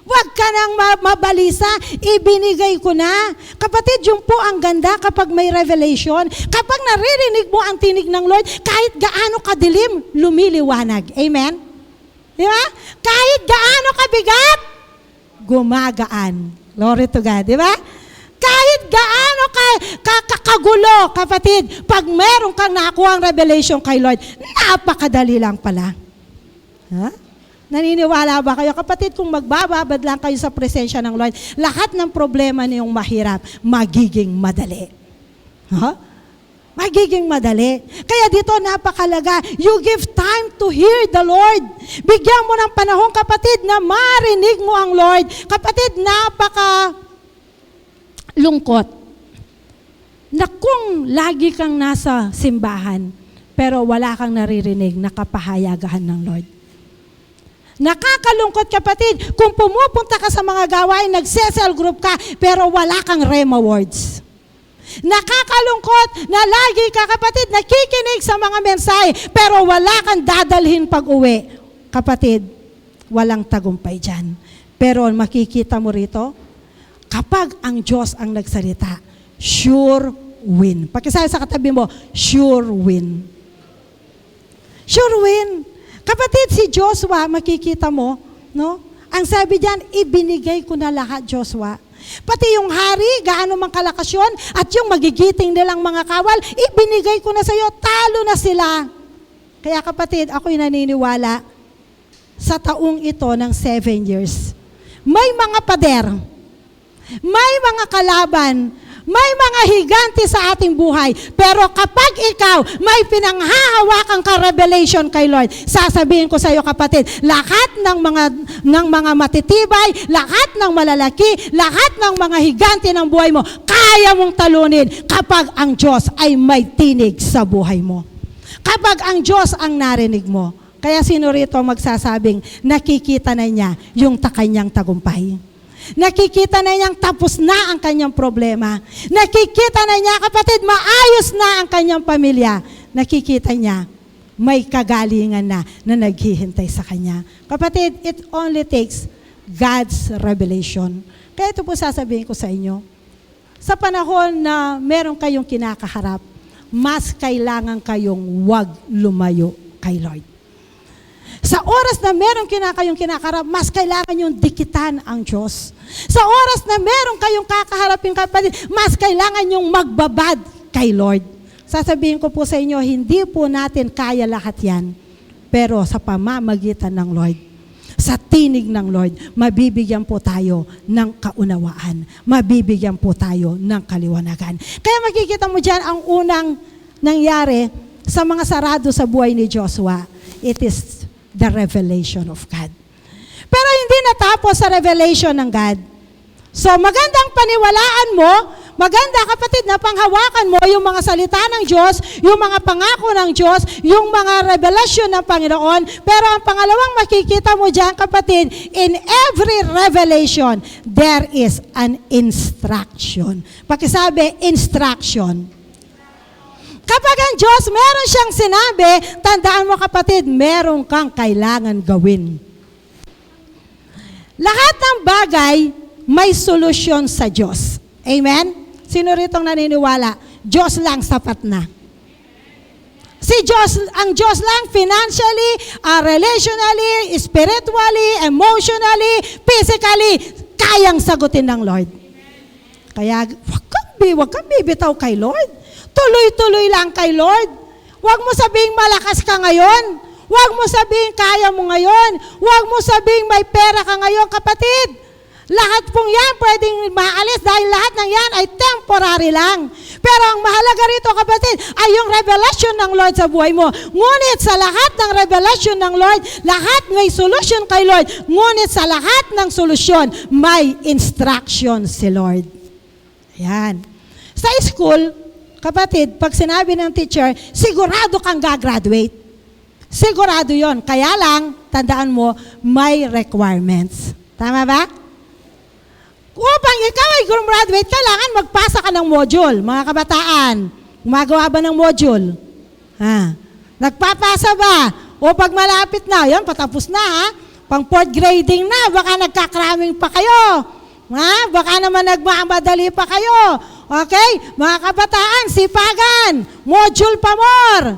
Huwag ka nang mabalisa. Ibinigay ko na. Kapatid, yun po ang ganda kapag may revelation. Kapag naririnig mo ang tinig ng Lord, kahit gaano kadilim, lumiliwanag. Amen? Di ba? Kahit gaano kabigat, gumagaan. Glory to God. Di ba? Kahit gaano kagulo, kapatid, pag meron kang nakuha ang revelation kay Lord, napakadali lang pala. Ha? Naniniwala ba kayo? Kapatid, kung magbababad lang kayo sa presensya ng Lord, lahat ng problema niyong mahirap, magiging madali. Ha? Magiging madali. Kaya dito napakalaga, you give time to hear the Lord. Bigyan mo ng panahon, kapatid, na marinig mo ang Lord. Kapatid, lungkot na kung lagi kang nasa simbahan, pero wala kang naririnig na kapahayagahan ng Lord. Nakakalungkot, kapatid, kung pumupunta ka sa mga gawain, nagse-cell group ka, pero wala kang rhema words. Nakakalungkot na lagi ka, kapatid, nakikinig sa mga mensahe, pero wala kang dadalhin pag-uwi. Kapatid, walang tagumpay dyan. Pero makikita mo rito, kapag ang Diyos ang nagsalita, sure win. Pakisabi sa katabi mo, sure win. Sure win. Kapatid, si Joshua, makikita mo, no? Ang sabi diyan, ibinigay ko na lahat, Joshua. Pati yung hari, gaano mang kalakas yun, at yung magigiting nilang mga kawal, ibinigay ko na sa iyo, talo na sila. Kaya kapatid, ako'y naniniwala sa taong ito ng 7 years. May mga pader, may mga kalaban, may mga higanti sa ating buhay. Pero kapag ikaw may pinanghahawakang ka-revelation kay Lord, sasabihin ko sa iyo, kapatid, lahat ng mga matitibay, lahat ng malalaki, lahat ng mga higanti ng buhay mo, kaya mong talunin kapag ang Diyos ay may tinig sa buhay mo. Kapag ang Diyos ang narinig mo. Kaya sino rito magsasabing nakikita na niya yung kanyang tagumpay? Nakikita na niyang tapos na ang kanyang problema. Nakikita na niya, kapatid, maayos na ang kanyang pamilya. Nakikita niya, may kagalingan na naghihintay sa kanya. Kapatid, it only takes God's revelation. Kaya ito po sasabihin ko sa inyo, sa panahon na meron kayong kinakaharap, mas kailangan kayong wag lumayo kay Lord. Sa oras na meron kayong kinakarap, mas kailangan yung dikitan ang Diyos. Sa oras na meron kayong kakaharapin, kapatid, mas kailangan yung magbabad kay Lord. Sasabihin ko po sa inyo, hindi po natin kaya lahat yan. Pero sa pamamagitan ng Lord, sa tinig ng Lord, mabibigyan po tayo ng kaunawaan. Mabibigyan po tayo ng kaliwanagan. Kaya makikita mo dyan ang unang nangyari sa mga sarado sa buhay ni Joshua. It is the revelation of God. Pero hindi natapos sa revelation ng God. So magandang paniwalaan mo, maganda kapatid na panghawakan mo yung mga salita ng Diyos, yung mga pangako ng Diyos, yung mga revelation ng Panginoon. Pero ang pangalawang makikita mo dyan, kapatid, in every revelation, there is an instruction. Pakisabi, instruction. Kapag ang Diyos meron siyang sinabi, tandaan mo kapatid, meron kang kailangan gawin. Lahat ng bagay may solusyon sa Diyos. Amen? Sino ritong naniniwala? Diyos lang sapat na. Ang Diyos lang financially, relationally, spiritually, emotionally, physically, kayang sagutin ng Lord. Kaya wag kang bibitaw kay Lord. Tuloy-tuloy lang kay Lord. Huwag mo sabihing malakas ka ngayon. Huwag mo sabihing kaya mo ngayon. Huwag mo sabihing may pera ka ngayon, kapatid. Lahat pong yan pwedeng maalis dahil lahat ng yan ay temporary lang. Pero ang mahalaga rito, kapatid, ay yung revelation ng Lord sa buhay mo. Ngunit sa lahat ng revelation ng Lord, lahat may solution kay Lord. Ngunit sa lahat ng solusyon, may instruction si Lord. Ayan. Sa school, kapatid, pag sinabi ng teacher, sigurado kang gagraduate. Sigurado yon. Kaya lang, tandaan mo, may requirements. Tama ba? Upang ikaw ay graduate, kailangan magpasa ka ng module. Mga kabataan, gumagawa ba ng module? Nagpapasa ba? O pag malapit na, yan, patapos na ha. Pang 4th grading na, baka nagkakraming pa kayo. Baka naman nagmamadali pa kayo. Okay? Mga kabataan, sipagan. Module pa more.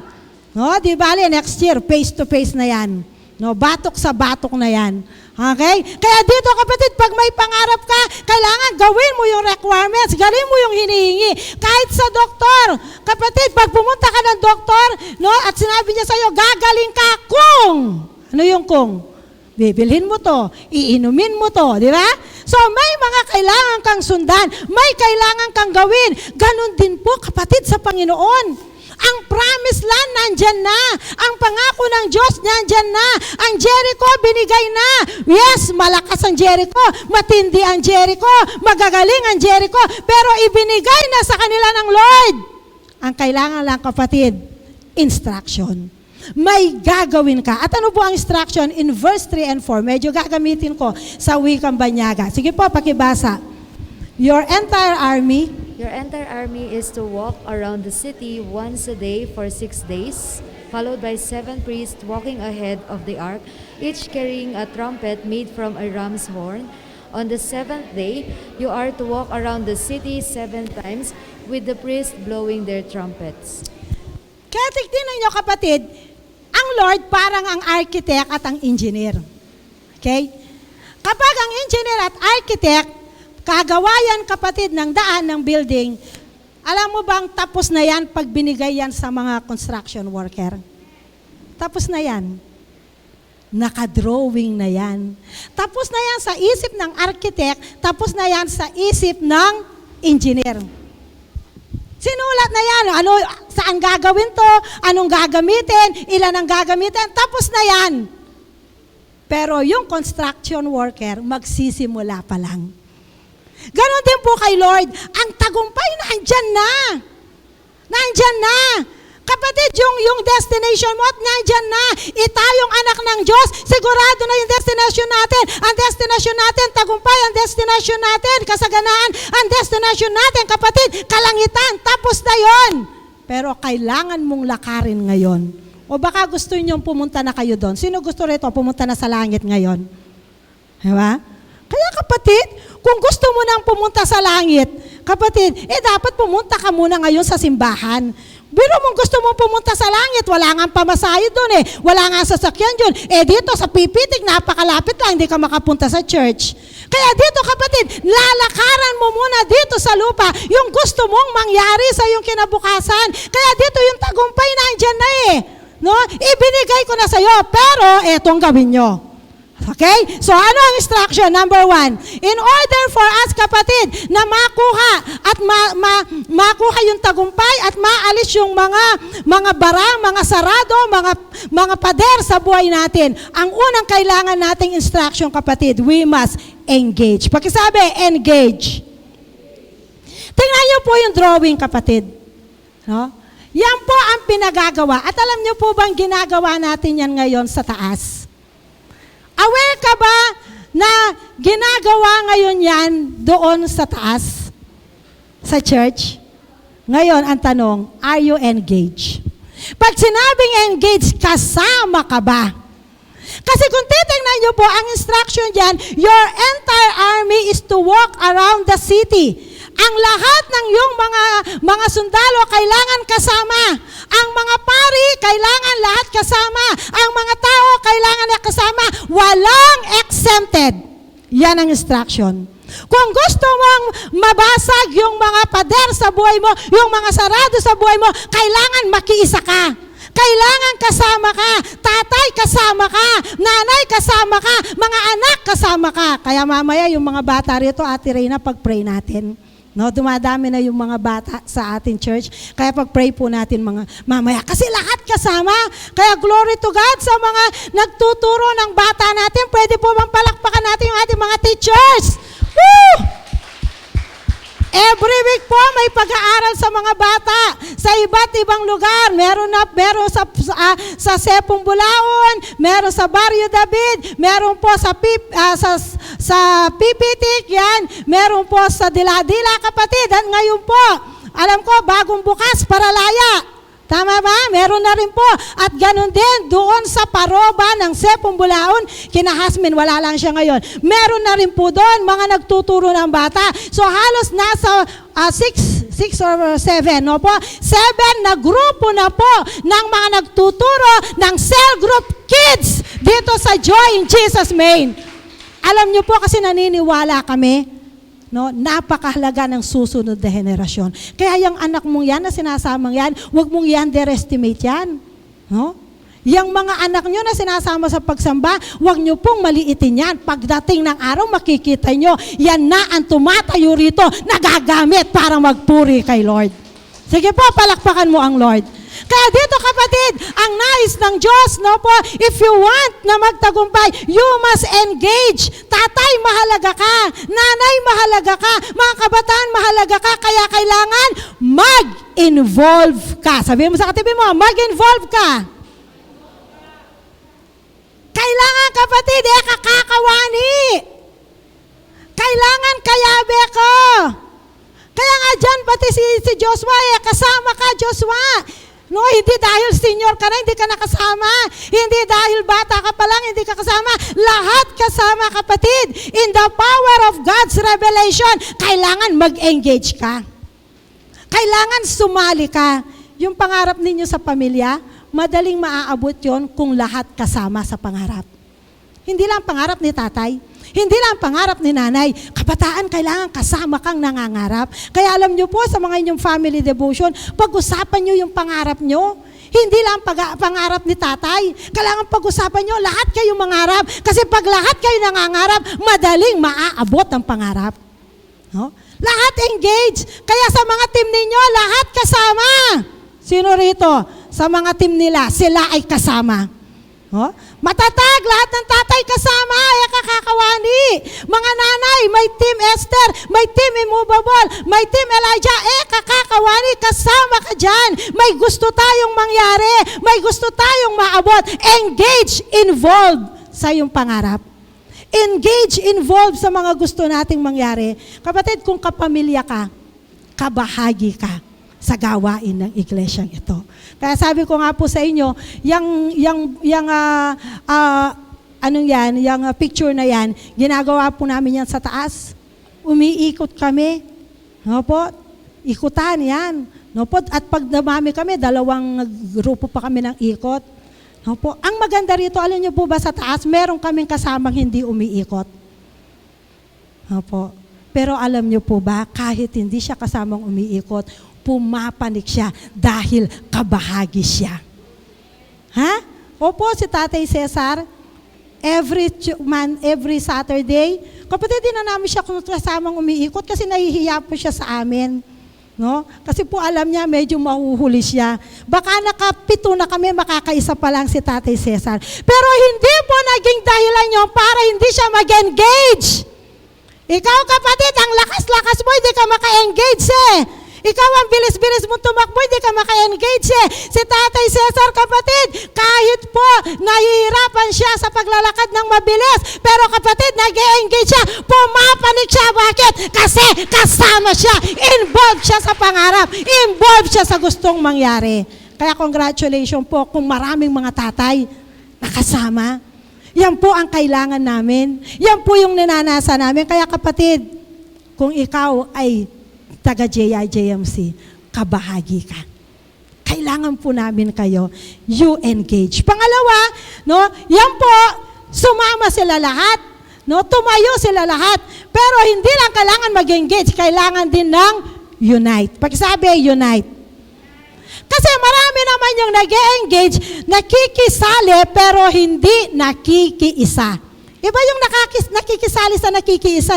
No, di bali, next year, face-to-face na yan. No, batok sa batok na yan. Okay? Kaya dito kapatid, pag may pangarap ka, kailangan gawin mo yung requirements, gawin mo yung hinihingi. Kahit sa doktor, kapatid, pag pumunta ka ng doktor, no, at sinabi niya sa'yo, gagaling ka kung. Ano yung kung? Bibilhin mo to, iinumin mo to, di ba? So may mga kailangan kang sundan, may kailangan kang gawin. Ganon din po kapatid sa Panginoon. Ang promised land nandyan na. Ang pangako ng Diyos nandyan na. Ang Jericho binigay na. Yes, malakas ang Jericho. Matindi ang Jericho. Magagaling ang Jericho. Pero ibinigay na sa kanila ng Lord. Ang kailangan lang kapatid, instruction. May gagawin ka. At ano po ang instruction? In verse 3 and 4, medyo gagamitin ko sa wikang Banyaga. Sige po, pakibasa. Your entire army is to walk around the city once a day for 6 days, followed by 7 priests walking ahead of the ark, each carrying a trumpet made from a ram's horn. On the 7th day, you are to walk around the city 7 times with the priests blowing their trumpets. Kaya tignan nyo kapatid, ang Lord parang ang architect at ang engineer. Okay? Kapag ang engineer at architect, kagawayan kapatid ng daan ng building, alam mo bang tapos na yan pag binigay yan sa mga construction worker? Tapos na yan. Nakadrawing na yan. Tapos na yan sa isip ng architect, tapos na yan sa isip ng engineer. Sinulat na yan. Ano, saan gagawin to? Anong gagamitin? Ilan ang gagamitin? Tapos na yan. Pero yung construction worker, magsisimula pa lang. Ganon din po kay Lord. Ang tagumpay nandyan na. Nandyan na. Kapatid, yung destination mo at nandyan na. Itayong anak ng Diyos, sigurado na yung destination natin. Ang destination natin, tagumpay. Ang destination natin, kasaganaan. Ang destination natin, kapatid, kalangitan. Tapos na yon. Pero kailangan mong lakarin ngayon. O baka gusto nyo pumunta na kayo doon. Sino gusto rito pumunta na sa langit ngayon? Diba? Kaya kapatid, kung gusto mo nang pumunta sa langit, kapatid, dapat pumunta ka muna ngayon sa simbahan. Pero kung gusto mong pumunta sa langit, wala nga pamasahe doon wala nga sasakyan doon. Dito sa Pipitik, napakalapit lang, hindi ka makapunta sa church. Kaya dito kapatid, lalakaran mo muna dito sa lupa yung gusto mong mangyari sa iyong kinabukasan. Kaya dito yung tagumpay nandyan na no? Ibinigay ko na sa iyo, pero etong gawin nyo. Okay? So ano ang instruction? Number 1, in order for us kapatid na makuha at makuha yung tagumpay at maalis yung mga bara, mga sarado, mga pader sa buhay natin, ang unang kailangan nating instruction kapatid, we must engage. Pakisabi, engage. Tingnan niyo po yung drawing kapatid. No? Yan po ang pinagagawa. At alam niyo po bang ginagawa natin yan ngayon sa taas? Aware ka ba na ginagawa ngayon yan doon sa taas? Sa church? Ngayon, ang tanong, are you engaged? Pag sinabing engaged, kasama ka ba? Kasi kung titingnan nyo po, ang instruction dyan, your entire army is to walk around the city. Ang lahat ng yung mga sundalo kailangan kasama. Ang mga pari kailangan lahat kasama. Ang mga tao kailangan na kasama. Walang exempted. Yan ang instruction. Kung gusto mong mabasag yung mga pader sa buhay mo, yung mga sarado sa buhay mo, kailangan makiisa ka. Kailangan kasama ka. Tatay kasama ka. Nanay kasama ka. Mga anak kasama ka. Kaya mamaya yung mga bata rito, Ate Reyna, pag-pray natin. No, dumadami na yung mga bata sa ating church. Kaya pag-pray po natin mga mamaya. Kasi lahat kasama. Kaya glory to God sa mga nagtuturo ng bata natin. Pwede po bang palakpakan natin yung ating mga teachers? Woo! Every week po may pag-aaral sa mga bata sa iba't ibang lugar. Meron sa Sepong Bulaon, meron sa Barrio David, meron po sa sa PPT, yan, meron po sa Dila-Dila, kapatid. At ngayon po, alam ko, bagong bukas, Paralaya. Tama ba? Meron na rin po. At ganun din, doon sa Paroba ng Sepong Bulaon, kina Hasmin, wala lang siya ngayon. Meron na rin po doon, mga nagtuturo ng bata. So halos nasa 6 or 7, no po? 7 na grupo na po ng mga nagtuturo ng cell group kids dito sa Joy in Jesus Main. Alam niyo po kasi naniniwala kami, no, napakahalaga ng susunod na henerasyon. Kaya yung anak mong yan na sinasamang yan, huwag mong i-underestimate yan. No? Yung mga anak nyo na sinasama sa pagsamba, huwag nyo pong maliitin yan. Pagdating ng araw, makikita nyo, yan na ang tumatayo rito, nagagamit para magpuri kay Lord. Sige po, palakpakan mo ang Lord. Kaya dito kapatid, ang nais ng Diyos, no po, if you want na magtagumpay, you must engage. Tatay, mahalaga ka. Nanay, mahalaga ka. Mga kabataan, mahalaga ka. Kaya kailangan mag-involve ka. Sabihin mo sa katabi mo, mag-involve ka. Kailangan kapatid, kakakawani. Kailangan kayabe ko. Kaya nga dyan, pati si Joshua, kasama ka, Joshua. No, hindi dahil senior ka na, hindi ka nakasama. Hindi dahil bata ka pa lang, hindi ka kasama. Lahat kasama, kapatid. In the power of God's revelation, kailangan mag-engage ka. Kailangan sumali ka. Yung pangarap ninyo sa pamilya, madaling maaabot yon kung lahat kasama sa pangarap. Hindi lang pangarap ni tatay. Hindi lang pangarap ni nanay. Kabataan, kailangan kasama kang nangangarap. Kaya alam nyo po sa mga inyong family devotion, pag-usapan nyo yung pangarap nyo. Hindi lang pangarap ni tatay. Kailangan pag-usapan nyo, lahat kayo mangarap. Kasi pag lahat kayo nangangarap, madaling maaabot ang pangarap. No? Lahat engage. Kaya sa mga team ninyo, lahat kasama. Sino rito? Sa mga team nila, sila ay kasama. Oh? Matatag, lahat ng tatay kasama, ay kakakawani. Mga nanay, may team Esther, may team Immovable, may team Elijah, kakakawani, kasama ka dyan. May gusto tayong mangyari, may gusto tayong maabot. Engage, involved sa iyong pangarap. Engage, involved sa mga gusto nating mangyari. Kapatid, kung kapamilya ka, kabahagi ka sa gawain ng iglesyang ito. Kaya sabi ko nga po sa inyo, yung picture na yan, ginagawa po namin yan sa taas. Umiikot kami. No po? Ikutan yan. No po? At pag dumami kami, 2 grupo pa kami ng ikot. No po? Ang maganda rito, alam niyo po ba sa taas, meron kaming kasamang hindi umiikot. No po? Pero alam niyo po ba, kahit hindi siya kasamang umiikot, pumapanik siya dahil kabahagi siya. Ha? Opo, si Tatay Cesar, every Saturday, kapatid din na namin siya kung kasamang umiikot kasi nahihiya po siya sa amin. No? Kasi po alam niya, medyo mahuhuli siya. Baka naka-7 na kami, makakaisa pa lang si Tatay Cesar. Pero hindi po naging dahilan niyo para hindi siya mag-engage. Ikaw kapatid, ang lakas-lakas mo, hindi ka maka-engage Ikaw ang bilis-bilis mo tumakbo, hindi ka maka-engage Si Tatay Cesar, kapatid, kahit po nahihirapan siya sa paglalakad ng mabilis, pero kapatid, nag-engage siya, pumapanik siya. Bakit? Kasi kasama siya, involved siya sa pangarap, involved siya sa gustong mangyari. Kaya congratulations po kung maraming mga tatay nakasama. Yan po ang kailangan namin. Yan po yung ninanasa namin. Kaya kapatid, kung ikaw ay taga-JIJMC, kabahagi ka. Kailangan po namin kayo, you engage. Pangalawa, no, yan po, sumama sila lahat, no, tumayo sila lahat, pero hindi lang kailangan mag-engage, kailangan din ng unite. Pagsabi, unite. Kasi marami naman yung nag-engage, nakikisali, pero hindi nakikiisa. Iba yung nakikisali sa nakikiisa,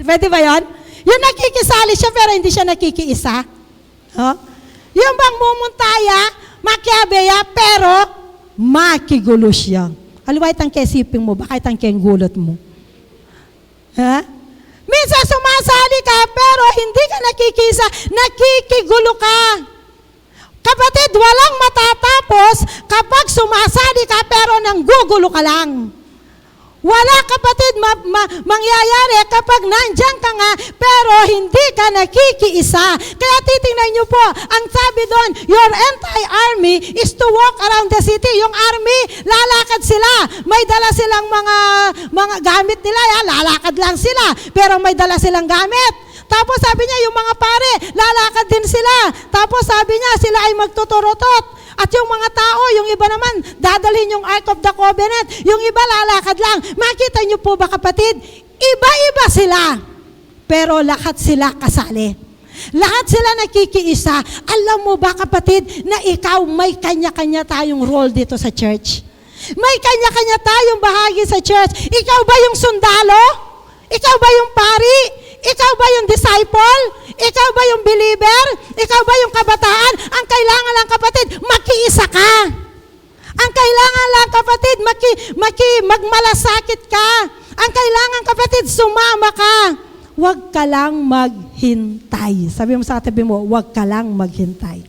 Pwede ba yun? Yung nakikisali siya pero hindi siya nakikiisa. Oh? Yung bang mumuntaya, makiabeya, pero makigulo siya. Aluway tang kesiping mo, bakit ang gulot mo? Ha? Minsan sumasali ka, pero hindi ka nakikisa, nakikigulo ka. Kapatid, walang matatapos kapag sumasali ka, pero nanggugulo ka lang. Wala kapatid mangyayari kapag nandyan ka nga, pero hindi ka nakikiisa. Kaya titingnan nyo po, ang sabi doon, your entire army is to walk around the city. Yung army, lalakad sila. May dala silang mga gamit nila, lalakad lang sila, pero may dala silang gamit. Tapos sabi niya, yung mga pare, lalakad din sila. Tapos sabi niya, sila ay magtuturotot. At yung mga tao, yung iba naman, dadalhin yung Ark of the Covenant. Yung iba lalakad lang. Makita niyo po ba kapatid? Iba-iba sila. Pero lahat sila kasali. Lahat sila nakikiisa. Alam mo ba kapatid, na ikaw may kanya-kanya tayong role dito sa church? May kanya-kanya tayong bahagi sa church. Ikaw ba yung sundalo? Ikaw ba yung pari? Ikaw ba yung disciple? Ikaw ba yung believer? Ikaw ba yung kabataan? Ang kailangan lang kapatid, makiisa ka. Ang kailangan lang kapatid, magmalasakit ka. Ang kailangan kapatid, sumama ka. Huwag ka lang maghintay. Sabi mo sa tabi mo, huwag ka lang maghintay.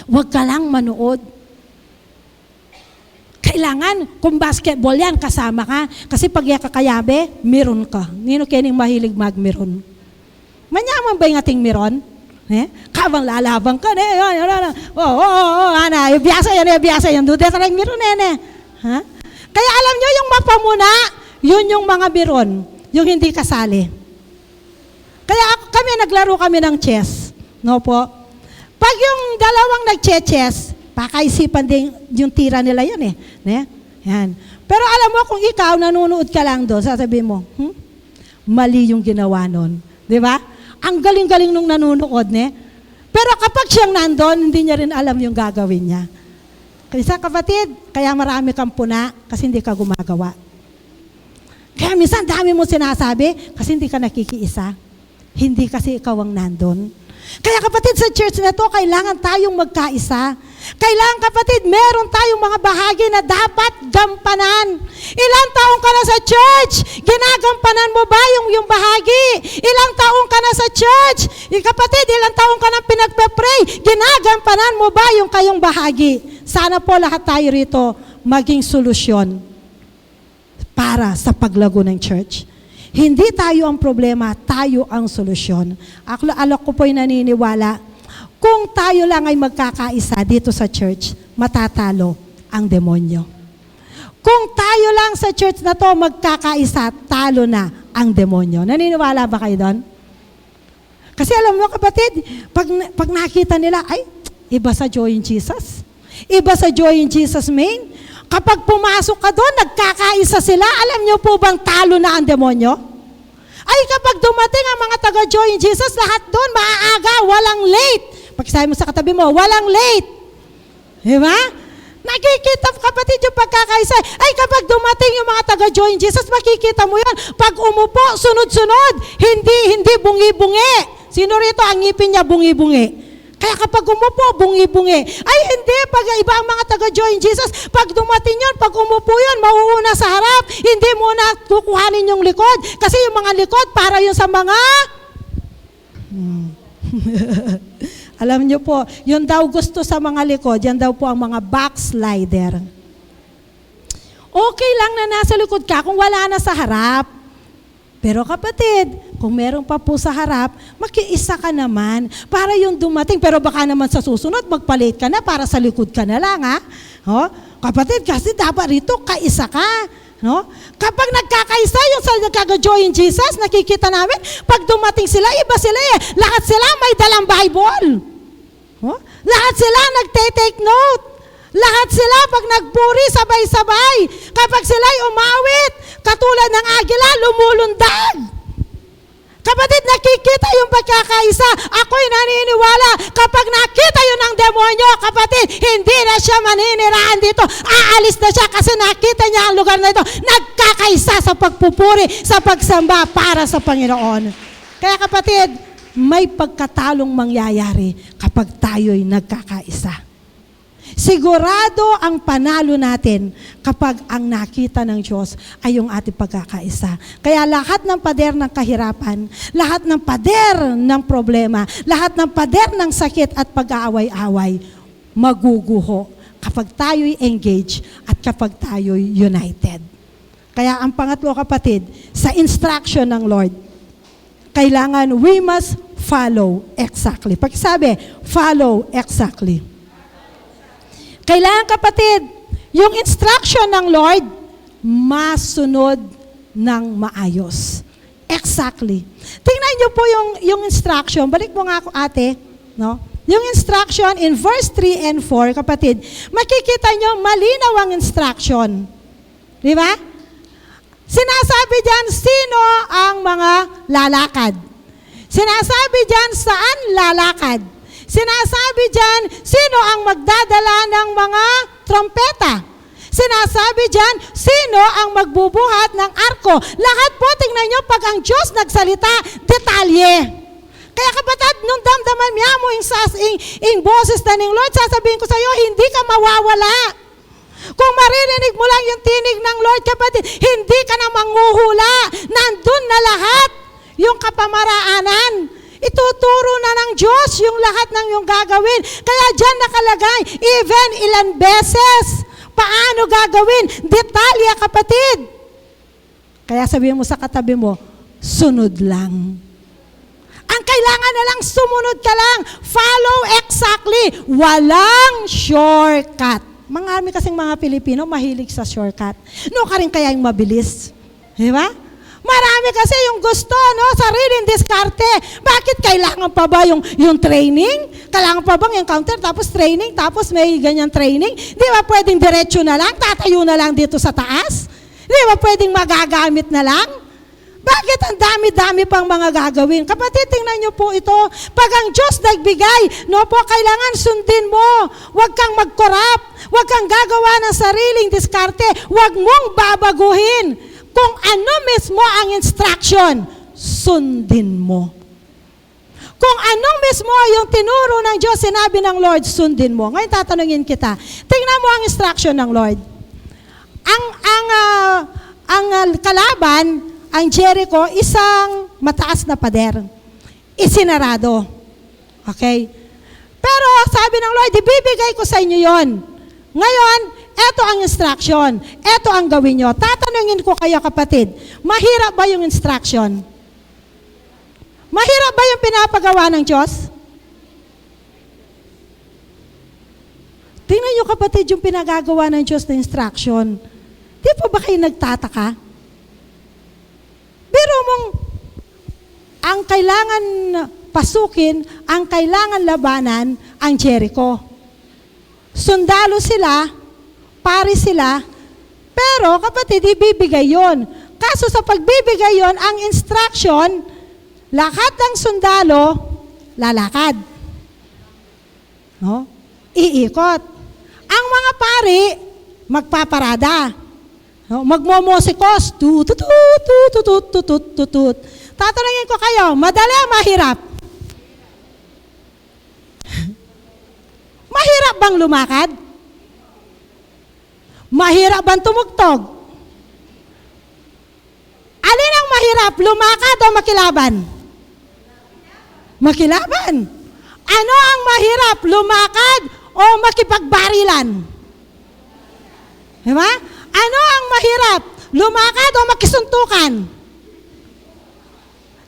Huwag ka lang manood. Kailangan, kung basketball yan, kasama ka. Kasi pag kakayabe, meron ka. Nino kining mahilig magmeron. Manyaman ba yung ating meron? Kabang lalabang ka, ana, ibiyasa yan, dudes na meron, ha? Kaya alam nyo, yung mapamuna, yun yung mga meron, yung hindi kasali. Kaya naglaro kami ng chess. No po? Pag yung dalawang nag-chess, pakaisipan din yung tira nila yan Yan. Pero alam mo, kung ikaw nanonood ka lang doon, sasabihin mo, mali yung ginawa nun. Di ba? Ang galing-galing nung nanonood, Pero kapag siyang nandun, hindi niya rin alam yung gagawin niya. Kaya kapatid, kaya marami kang puna kasi hindi ka gumagawa. Kaya minsan dami mo sinasabi kasi hindi ka nakikiisa. Hindi kasi ikaw ang nandun. Kaya kapatid, sa church na to, kailangan tayong magkaisa. Kailangan kapatid, meron tayong mga bahagi na dapat gampanan. Ilang taong ka na sa church? Ginagampanan mo ba yung bahagi? Ilang taong ka na sa church? Kapatid, ilang taong ka na pinagpe-pray? Ginagampanan mo ba yung kayong bahagi? Sana po lahat tayo rito maging solusyon para sa paglago ng church. Hindi tayo ang problema, tayo ang solusyon. Alok ko po'y naniniwala, kung tayo lang ay magkakaisa dito sa church, matatalo ang demonyo. Kung tayo lang sa church na to magkakaisa, talo na ang demonyo. Naniniwala ba kayo doon? Kasi alam mo kapatid, pag nakita nila, ay, iba sa Joy in Jesus. Iba sa Joy in Jesus main. Kapag pumasok ka doon, nagkakaisa sila, alam niyo po bang talo na ang demonyo? Ay kapag dumating ang mga taga-Joy in Jesus, lahat doon maaaga, walang late. Pagsabi mo sa katabi mo, walang late. Diba? Nakikita kapatid yung pagkakaisa. Ay kapag dumating yung mga taga-Joy in Jesus, makikita mo yun. Pag umupo, sunod-sunod, hindi bungi-bungi. Sino rito ang ngipin niya bungi-bungi? Kaya kapag umupo, bungi-bungi. Ay hindi, pag iba ang mga taga-Joy in Jesus, pag dumating yun, pag umupo yun, mauuna sa harap, hindi muna kukuhanin yung likod. Kasi yung mga likod, para yun sa mga... Alam niyo po, yun daw gusto sa mga likod, yan daw po ang mga backslider. Okay lang na nasa likod ka kung wala na sa harap. Pero kapatid, kung meron pa po sa harap, makiisa ka naman para yung dumating. Pero baka naman sa susunod, magpalit ka na para sa likod ka na lang, ha? Oh, kapatid, kasi dapat rito, kaisa ka. No? Kapag nagkakaisa yung sa nagkaka-Joy in Jesus, nakikita namin, pag dumating sila, iba sila Lahat sila may dalang Bible. Oh? Lahat sila nagte-take note. Lahat sila pag nagpuri, sabay-sabay. Kapag sila'y umawit, katulad ng agila, lumulundag. Kapatid, nakikita yung pagkakaisa. Ako'y naniniwala, kapag nakita yun ng demonyo, kapatid, hindi na siya maniniraan dito. Aalis na siya kasi nakita niya ang lugar na ito. Nagkakaisa sa pagpupuri, sa pagsamba para sa Panginoon. Kaya kapatid, may pagkatalong mangyayari kapag tayo'y nagkakaisa. Sigurado ang panalo natin kapag ang nakita ng Diyos ay yung ating pagkakaisa. Kaya lahat ng pader ng kahirapan, lahat ng pader ng problema, lahat ng pader ng sakit at pag-aaway-away, maguguho kapag tayo'y engaged at kapag tayo'y united. Kaya ang pangatlo kapatid, sa instruction ng Lord, kailangan we must follow exactly. Pagsabi, follow exactly. Kailangan kapatid, yung instruction ng Lord, masunod ng maayos. Exactly. Tingnan niyo po yung instruction. Balik mo nga ako ate. No? Yung instruction in verse 3 and 4, kapatid, makikita niyo malinaw ang instruction. Di ba? Sinasabi diyan sino ang mga lalakad. Sinasabi diyan saan lalakad. Sinasabi diyan sino ang magdadala ng mga trompeta. Sinasabi diyan sino ang magbubuhat ng arko. Lahat po, tingnan nyo, pag ang Diyos nagsalita, detalye. Kaya kapatid, nung damdaman niya mo yung boses na ng Lord, sasabihin ko sa iyo, hindi ka mawawala. Kung maririnig mo lang yung tinig ng Lord, kapatid, hindi ka na manghuhula. Nandun na lahat yung kapamaraanan. Ituturo na ng Diyos yung lahat ng yung gagawin. Kaya dyan nakalagay, even ilan beses, paano gagawin? Detalya, kapatid. Kaya sabihin mo sa katabi mo, sunod lang. Ang kailangan na lang, sumunod ka lang. Follow exactly. Walang shortcut. Marami kasing mga Pilipino mahilig sa shortcut. No ka rin kaya yung mabilis. Di ba? Marami kasi yung gusto, no? Sariling diskarte. Bakit kailangan pa ba yung training? Kailangan pa bang yung counter, tapos training, tapos may ganyan training? Di ba pwedeng diretso na lang, tatayo na lang dito sa taas? Di ba pwedeng magagamit na lang? Bakit ang dami-dami pang mga gagawin? Kapatid, tingnan niyo po ito. Pag ang Diyos nagbigay, no po, kailangan sundin mo. Huwag kang mag-corrupt. Huwag kang gagawa ng sariling diskarte. Huwag mong babaguhin. Kung ano mismo ang instruction, sundin mo. Kung anong mismo yung tinuro ng Diyos, sinabi ng Lord, sundin mo. Ngayon tatanungin kita, tingnan mo ang instruction ng Lord. Ang kalaban, ang Jericho, isang mataas na pader. Isinarado. Okay? Pero sabi ng Lord, ibibigay ko sa inyo yon. Ngayon, eto ang instruction. Eto ang gawin nyo. Tatanungin ko kayo kapatid, mahirap ba yung instruction? Mahirap ba yung pinapagawa ng Diyos? Tingnan nyo kapatid yung pinagagawa ng Diyos na instruction. Di po ba kayo nagtataka? Pero mong ang kailangan pasukin, ang kailangan labanan, ang Jericho. Sundalo sila, pari sila, pero kapatid, ibibigay yon. Kaso sa pagbibigay yon, ang instruction, lahat ng sundalo, lalakad. No? Iikot. Ang mga pari, magpaparada. No? Magmomosikos, tutut. Tatanungin ko kayo, madali o mahirap? Mahirap bang lumakad? Mahirap bang tumugtog? Alin ang mahirap, lumakad o makilaban? Makilaban. Ano ang mahirap, lumakad o makipagbarilan? Diba? Ano ang mahirap, lumakad o makisuntukan?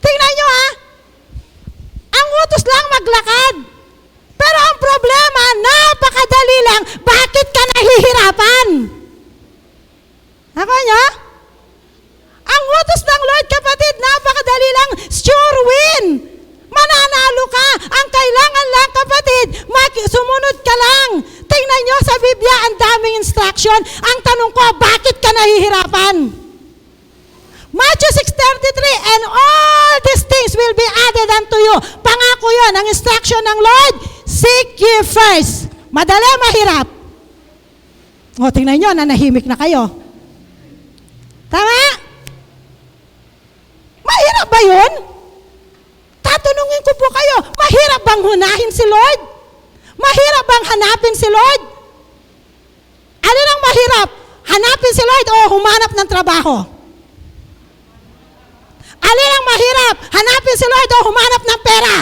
Tingnan nyo ha, ang utos lang maglakad. Pero ang problema, napakadali lang, bakit ka nahihirapan? Ako nyo? Ang utos ng Lord, kapatid, napakadali lang, sure win. Mananalo ka. Ang kailangan lang, kapatid, sumunod ka lang. Tingnan nyo sa Biblia, ang daming instruction. Ang tanong ko, bakit ka nahihirapan? Matthew 6:33, and all these things will be added unto you. Pangako yun, ang instruction ng Lord, seek ye first. Madali, mahirap. O, tingnan nyo, nanahimik na kayo. Tama? Mahirap ba yun? Tatanungin ko po kayo, mahirap bang hunahin si Lord? Mahirap bang hanapin si Lord? Alin ang mahirap? Hanapin si Lord o humanap ng trabaho? Alin ang mahirap? Hanapin si Lord o humanap ng pera?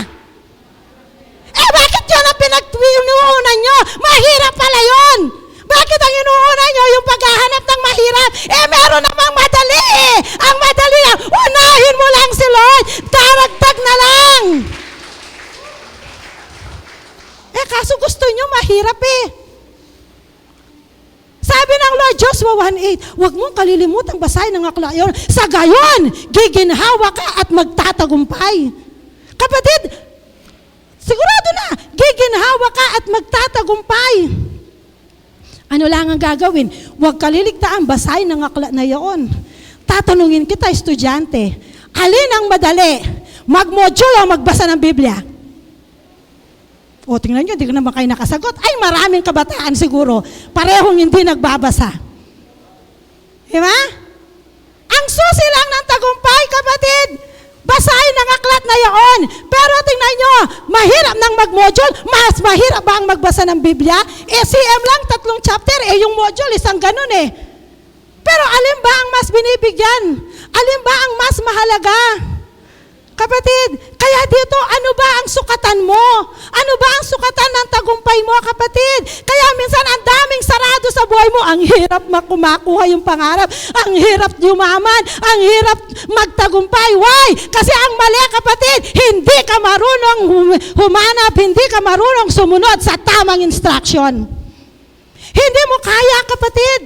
Bakit yun ang pinagpinuunan nyo? Mahirap pala yun. Bakit ang inuuna nyo yung paghahanap ng mahirap. Meron namang madali eh. Ang madali lang, unahin mo lang si Lord. Daragdag na lang. Kaso gusto nyo mahirap eh. Sabi ng Lord, Joshua 1:8, huwag mong kalilimutang basahin ang akla yun. Sa gayon, giginhawa ka at magtatagumpay. Kapatid, sigurado na, giginhawa ka at magtatagumpay. Ano lang ang gagawin? Huwag kaliligtaan, basahin ang akla na yun. Tatanungin kita, estudyante, alin ang madali? Mag-module o magbasa ng Biblia? O, tingnan nyo, hindi ka naman kayo nakasagot. Ay, maraming kabataan siguro. Parehong hindi nagbabasa. Diba? Ang susi lang ng tagumpay, kapatid. Basahin ang aklat na yaon. Pero tingnan nyo, mahirap nang mag-module. Mas mahirap ba ang magbasa ng Biblia? CM lang, 3 chapter. Yung module, isang ganun eh. Pero alin ba ang mas binibigyan? Alin ba ang mas mahalaga? Kapatid, kaya dito, ano ba ang sukatan mo? Ano ba ang sukatan ng tagumpay mo, kapatid? Kaya minsan, ang daming sarado sa buhay mo. Ang hirap makuha yung pangarap. Ang hirap yumaman. Ang hirap magtagumpay. Why? Kasi ang mali, kapatid, hindi ka marunong humanap. Hindi ka marunong sumunod sa tamang instruction. Hindi mo kaya, kapatid,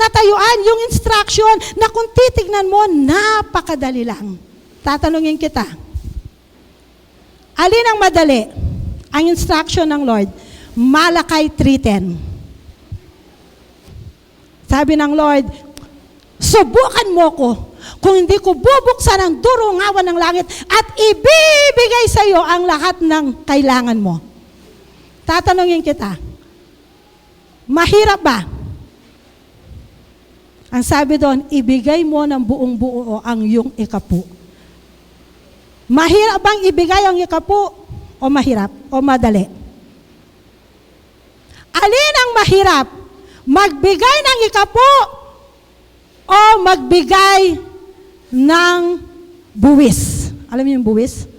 natayuan yung instruction na kung titignan mo, napakadali lang. Tatanungin kita, alin ang madali? Ang instruction ng Lord, Malakay 3:10. Sabi ng Lord, subukan mo ko kung hindi ko bubuksan ang durungawan ng langit at ibibigay sa iyo ang lahat ng kailangan mo. Tatanungin kita, mahirap ba? Ang sabi doon, ibigay mo ng buong buo ang iyong ikapu. Mahirap bang ibigay ang ikapu o mahirap o madali? Alin ang mahirap? Magbigay ng ikapu o magbigay ng buwis? Alam niyo yung buwis?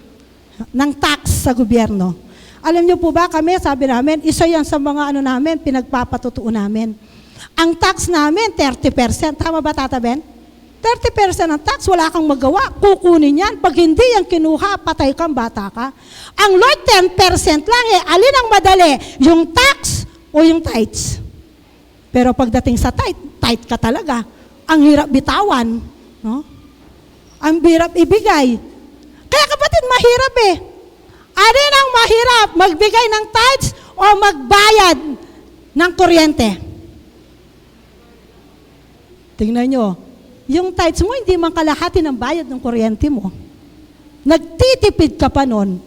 Ng tax sa gobyerno. Alam niyo po ba kami, sabi namin, isa yan sa mga namin, pinagpapatutuo namin. Ang tax namin, 30%. Tama ba, Tata Ben? 30% ng tax, wala kang magawa. Kukunin yan. Pag hindi yan kinuha, patay kang bata ka. Ang Lord, 10% lang eh. Alin ang madali? Yung tax o yung tithes? Pero pagdating sa tithe ka talaga. Ang hirap bitawan. No? Ang hirap ibigay. Kaya kapatid, mahirap eh. Alin ang mahirap? Magbigay ng tithes o magbayad ng kuryente? Tingnan nyo. Yung tithes mo, hindi man kalahati ng bayad ng kuryente mo. Nagtitipid ka pa nun.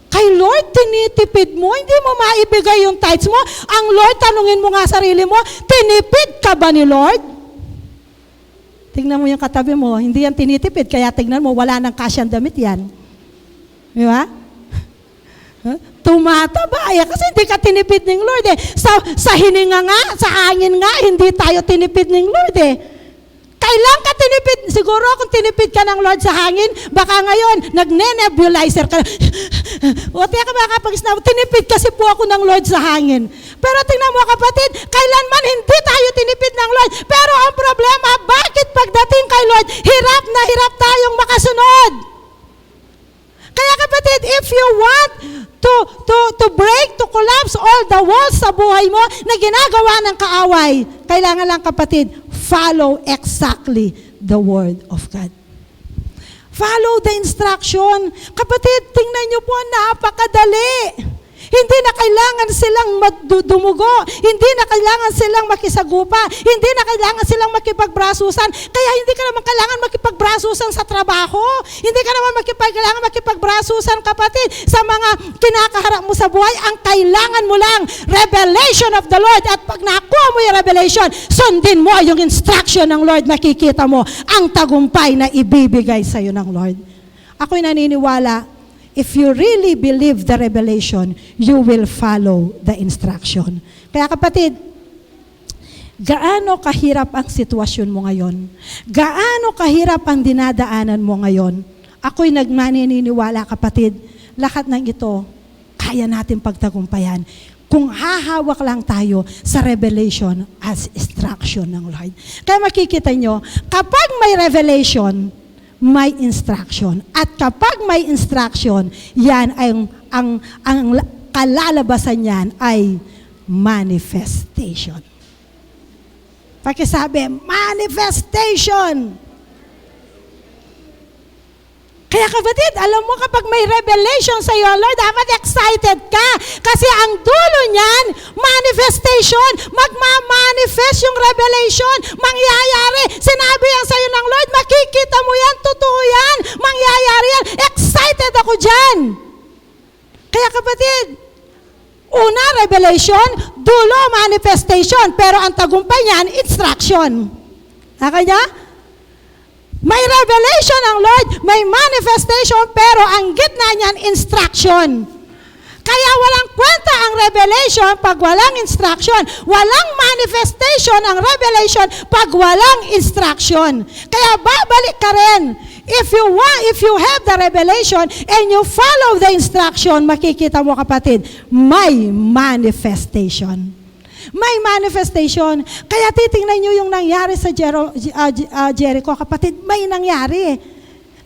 Kay Lord, tinitipid mo, hindi mo maibigay yung tithes mo. Ang Lord, tanungin mo nga sarili mo, tinipid ka ba ni Lord? Tingnan mo yung katabi mo, hindi yan tinitipid, kaya tingnan mo, wala nang kasyang damit yan. Di ba? Tumataba, kasi hindi ka tinipid ng Lord eh. Sa hininga nga, sa hangin nga, hindi tayo tinipid ng Lord eh. Kailan ka tinipid? Siguro kung tinipid ka ng Lord sa hangin, baka ngayon, nagne-nebulizer ka. O tiya ka baka pag-snap, tinipid kasi po ako ng Lord sa hangin. Pero tingnan mo kapatid, kailanman hindi tayo tinipid ng Lord. Pero ang problema, bakit pagdating kay Lord, hirap na hirap tayong makasunod? Kaya kapatid, if you want to break, to collapse all the walls sa buhay mo na ginagawa ng kaaway, kailangan lang kapatid, follow exactly the Word of God. Follow the instruction. Kapatid, tingnan niyo po, napakadali. Hindi na kailangan silang dumugo. Hindi na kailangan silang makisagupa. Hindi na kailangan silang makipagbrasusan. Kaya hindi ka naman kailangan makipagbrasusan sa trabaho. Hindi ka naman kailangan makipagbrasusan, kapatid, sa mga kinakaharap mo sa buhay. Ang kailangan mo lang, revelation of the Lord. At pag nakuha mo yung revelation, sundin mo yung instruction ng Lord. Makikita mo ang tagumpay na ibibigay sa iyo ng Lord. Ako'y naniniwala, if you really believe the revelation, you will follow the instruction. Kaya kapatid, gaano kahirap ang sitwasyon mo ngayon? Gaano kahirap ang dinadaanan mo ngayon? Ako'y nagmaniniwala, kapatid, lahat ng ito, kaya natin pagtagumpayan. kung hahawak lang tayo sa revelation as instruction ng Lord. Kaya makikita nyo, kapag may revelation, may instruction. At kapag may instruction, yan ay ang kalalabasan yan ay manifestation. Pakisabi, manifestation! Kaya kapatid, alam mo kapag may revelation sa iyo, Lord, dapat excited ka. Kasi ang dulo niyan, manifestation, magmamanifest yung revelation, mangyayari. Sinabi yan sa iyo ng Lord, makikita mo yan, totoo yan, mangyayari yan. Excited ako dyan. Kaya kapatid, una, revelation, dulo, manifestation, pero ang tagumpay niyan, instruction. Kaya may revelation ang Lord, may manifestation, pero ang gitna niyan, instruction. Kaya walang kwenta ang revelation pag walang instruction. Walang manifestation ang revelation pag walang instruction. Kaya babalik ka rin. If you have the revelation and you follow the instruction, makikita mo kapatid, may manifestation. May manifestation. Kaya titingnan nyo yung nangyari sa Jericho, kapatid, may nangyari.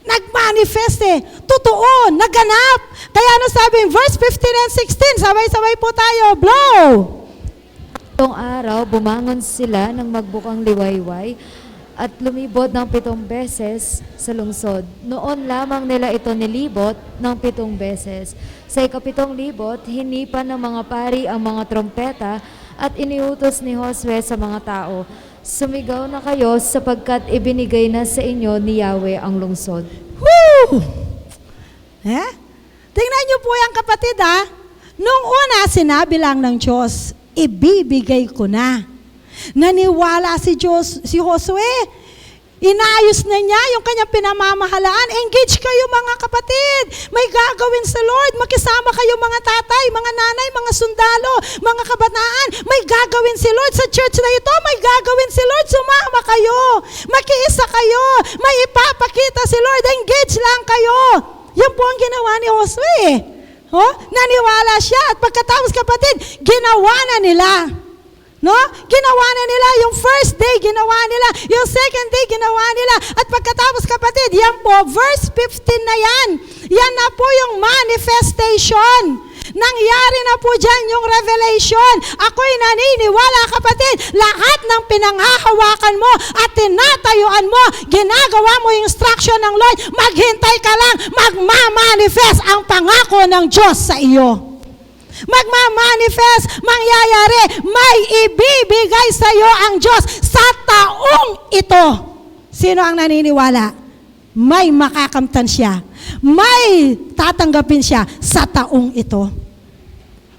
Nag-manifest Totoo, naganap. Kaya ano sabi, verse 15 and 16, sabay-sabay po tayo, blow. Itong araw, bumangon sila ng magbukang liwayway at lumibot ng 7 beses sa lungsod. Noon lamang nila ito nilibot ng 7 beses. Sa ika-7 libot, hinipan ng mga pari ang mga trompeta at iniutos ni Josue sa mga tao, sumigaw na kayo sapagkat ibinigay na sa inyo ni Yahweh ang lungsod. Woo! Tingnan niyo po yan kapatid Nung una, sinabi lang ng Diyos, ibibigay ko na. Naniwala si Josue. Inaayos na niya yung kanyang pinamamahalaan. Engage kayo mga kapatid. May gagawin sa Lord. Makisama kayo mga tatay, mga nanay, mga sundalo, mga kabataan. May gagawin si Lord sa church na ito. May gagawin si Lord. Sumama kayo. Makiisa kayo. May ipapakita si Lord. Engage lang kayo. Yan po ang ginawa ni Josue. Naniwala siya. At pagkatapos kapatid, ginawa na nila. Ginawa na nila yung first day, ginawa nila. Yung second day, ginawa nila. At pagkatapos kapatid, yan po, verse 15 na yan. Yan na po yung manifestation. Nangyari na po dyan yung revelation. Ako'y naniniwala kapatid, lahat ng pinanghahawakan mo at tinatayuan mo, ginagawa mo yung instruction ng Lord, maghintay ka lang, magmamanifest ang pangako ng Diyos sa iyo. Magmamanifest, mangyayari, may ibibigay sa iyo ang Diyos sa taong ito. Sino ang naniniwala? May makakamtan siya. May tatanggapin siya sa taong ito.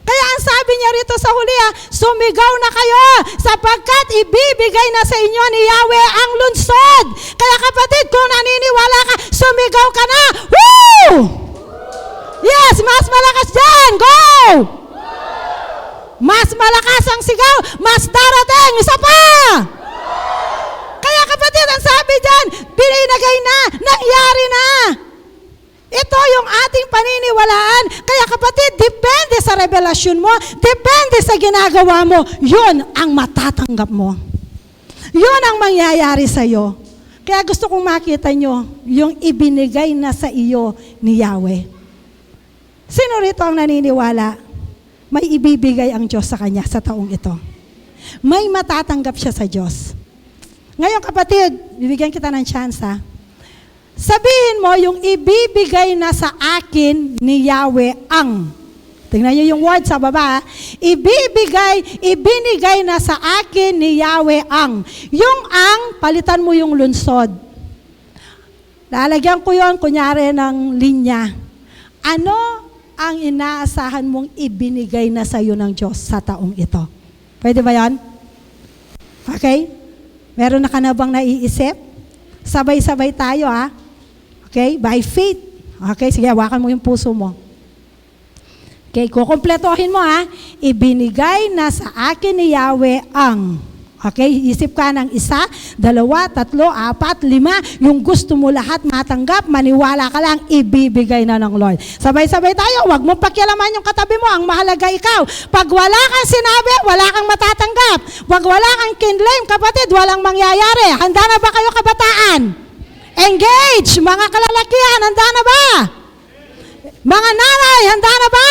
Kaya ang sabi niya rito sa huli, sumigaw na kayo sapagkat ibibigay na sa inyo ni Yahweh ang lungsod. Kaya kapatid, kung naniniwala ka, sumigaw ka na. Woo! Yes, mas malakas dyan. Go! Mas malakas ang sigaw, mas darating. Isa pa! Kaya kapatid, ang sabi dyan, binigay na, nangyari na. Ito yung ating paniniwalaan. Kaya kapatid, depende sa revelasyon mo, depende sa ginagawa mo, yun ang matatanggap mo. Yun ang mangyayari sa iyo. Kaya gusto kong makita nyo, yung ibinigay na sa iyo ni Yahweh. Sino rito ang naniniwala? May ibibigay ang Diyos sa kanya sa taong ito. May matatanggap siya sa Diyos. Ngayon kapatid, bibigyan kita ng chance Sabihin mo yung ibibigay na sa akin ni Yahweh ang. Tingnan niyo yung word sa baba. Ibinigay na sa akin ni Yahweh ang. Yung ang, palitan mo yung lunsod. Lalagyan ko yon kunyari ng linya. Ano ang inaasahan mong ibinigay na sa iyo ng Diyos sa taong ito? Pwede ba yan? Okay? Meron na ka na bang naiisip? Sabay-sabay tayo Okay? By faith. Okay? Sige, hawakan mo yung puso mo. Okay, kukompletohin mo Ibinigay na sa akin ni Yahweh ang. Okay? Isip ka ng 1, 2, 3, 4, 5. Yung gusto mo lahat matanggap, maniwala ka lang, ibibigay na ng Lord. Sabay-sabay tayo, wag mo pakialaman yung katabi mo, ang mahalaga ikaw. Pag wala kang sinabi, wala kang matatanggap. Wag wala kang kinlaim, kapatid, walang mangyayari. Handa na ba kayo, kabataan? Engage! Mga kalalakihan, handa na ba? Mga nanay, handa na ba?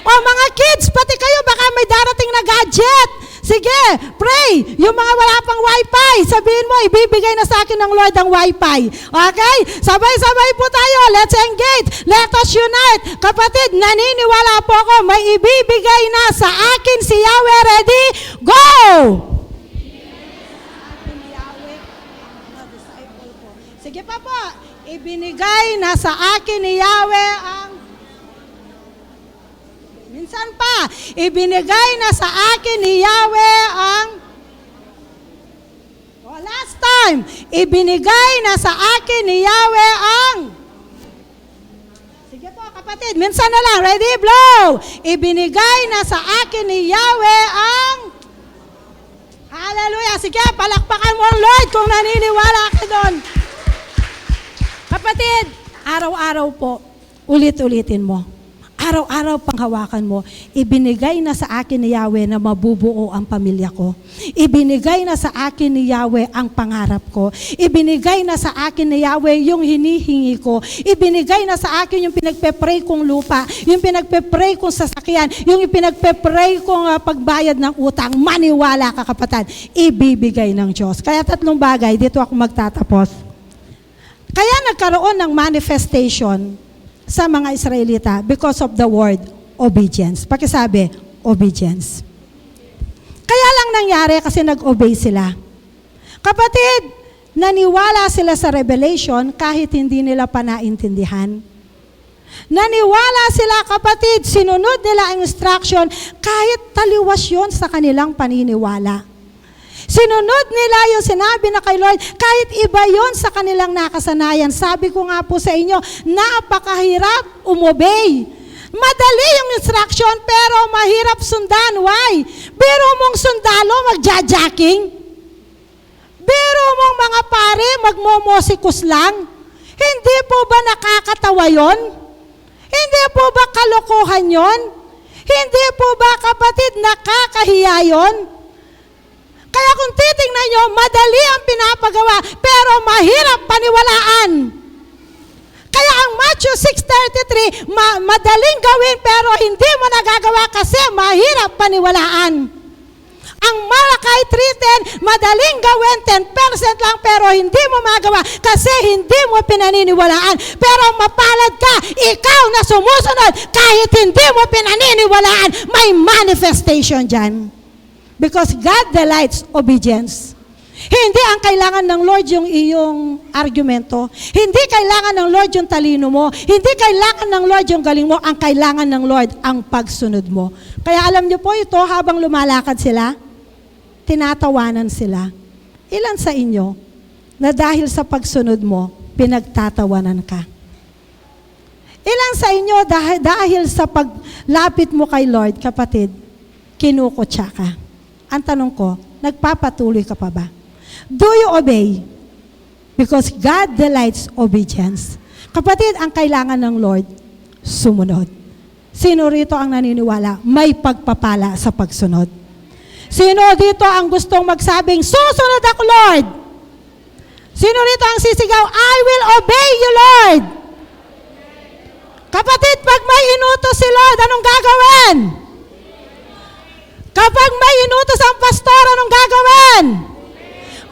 O mga kids, pati kayo, baka may darating na gadget. Sige, pray. Yung mga wala pang wifi, sabihin mo, ibibigay na sa akin ng Lord ang wifi. Okay? Sabay-sabay po tayo. Let's engage. Let us unite. Kapatid, naniniwala po ako, may ibibigay na sa akin si Yahweh. Ready? Go! Sige pa po. Ibinigay na sa akin ni Yahweh ang... Minsan pa, ibinigay na sa akin ni Yahweh ang... last time, ibinigay na sa akin ni Yahweh ang... Sige po kapatid, minsan na lang. Ready? Blow! Ibinigay na sa akin ni Yahweh ang... Hallelujah! Sige, palakpakan mo ang Lord kung naniniwala ka doon. Kapatid, araw-araw po, ulit-ulitin mo. Araw-araw panghawakan mo, ibinigay na sa akin ni Yahweh na mabubuo ang pamilya ko. Ibinigay na sa akin ni Yahweh ang pangarap ko. Ibinigay na sa akin ni Yahweh yung hinihingi ko. Ibinigay na sa akin yung pinagpe-pray kong lupa, yung pinagpe-pray kong sasakyan, yung pinagpe-pray kong pagbayad ng utang. Maniwala ka kapatid, ibibigay ng Diyos. Kaya 3 bagay, dito ako magtatapos. Kaya nagkaroon ng manifestation sa mga Israelita because of the word obedience. Pakisabi, obedience. Kaya lang nangyari kasi nag-obey sila. Kapatid, naniwala sila sa revelation kahit hindi nila pa naintindihan. Naniwala sila kapatid, sinunod nila ang instruction kahit taliwas yun sa kanilang paniniwala. Sinunod nila yung sinabi na kay Lord, kahit iba yon sa kanilang nakasanayan. Sabi ko nga po sa inyo, napakahirap umobey. Madali yung instruction, pero mahirap sundan. Why? Biro mong sundalo, magja-jacking. Biro mong mga pare, magmomosikos lang. Hindi po ba nakakatawa yon? Hindi po ba kalokohan yon? Hindi po ba kapatid nakakahiya yon? Kaya kung titingnan nyo, madali ang pinapagawa, pero mahirap paniwalaan. Kaya ang Matthew 6:33, madaling gawin pero hindi mo nagagawa kasi mahirap paniwalaan. Ang Malakay 3:10, madaling gawin 10% lang pero hindi mo magawa kasi hindi mo pinaniniwalaan. Pero mapalad ka, ikaw na sumusunod kahit hindi mo pinaniniwalaan, may manifestation dyan. Because God delights obedience. Hindi ang kailangan ng Lord yung iyong argumento. Hindi kailangan ng Lord yung talino mo. Hindi kailangan ng Lord yung galing mo. Ang kailangan ng Lord ang pagsunod mo. Kaya alam niyo po ito, habang lumalakad sila, tinatawanan sila. Ilan sa inyo na dahil sa pagsunod mo, pinagtatawanan ka? Ilan sa inyo dahil sa paglapit mo kay Lord, kapatid, kinukutya ka? Ang tanong ko, nagpapatuloy ka pa ba? Do you obey? Because God delights obedience. Kapatid, ang kailangan ng Lord, sumunod. Sino rito ang naniniwala? May pagpapala sa pagsunod. Sino dito ang gustong magsabing, susunod ako, Lord? Sino rito ang sisigaw, I will obey you, Lord? Kapatid, pag may inutos si Lord, anong gagawin? Kapag may inutos ang pastor, anong gagawin?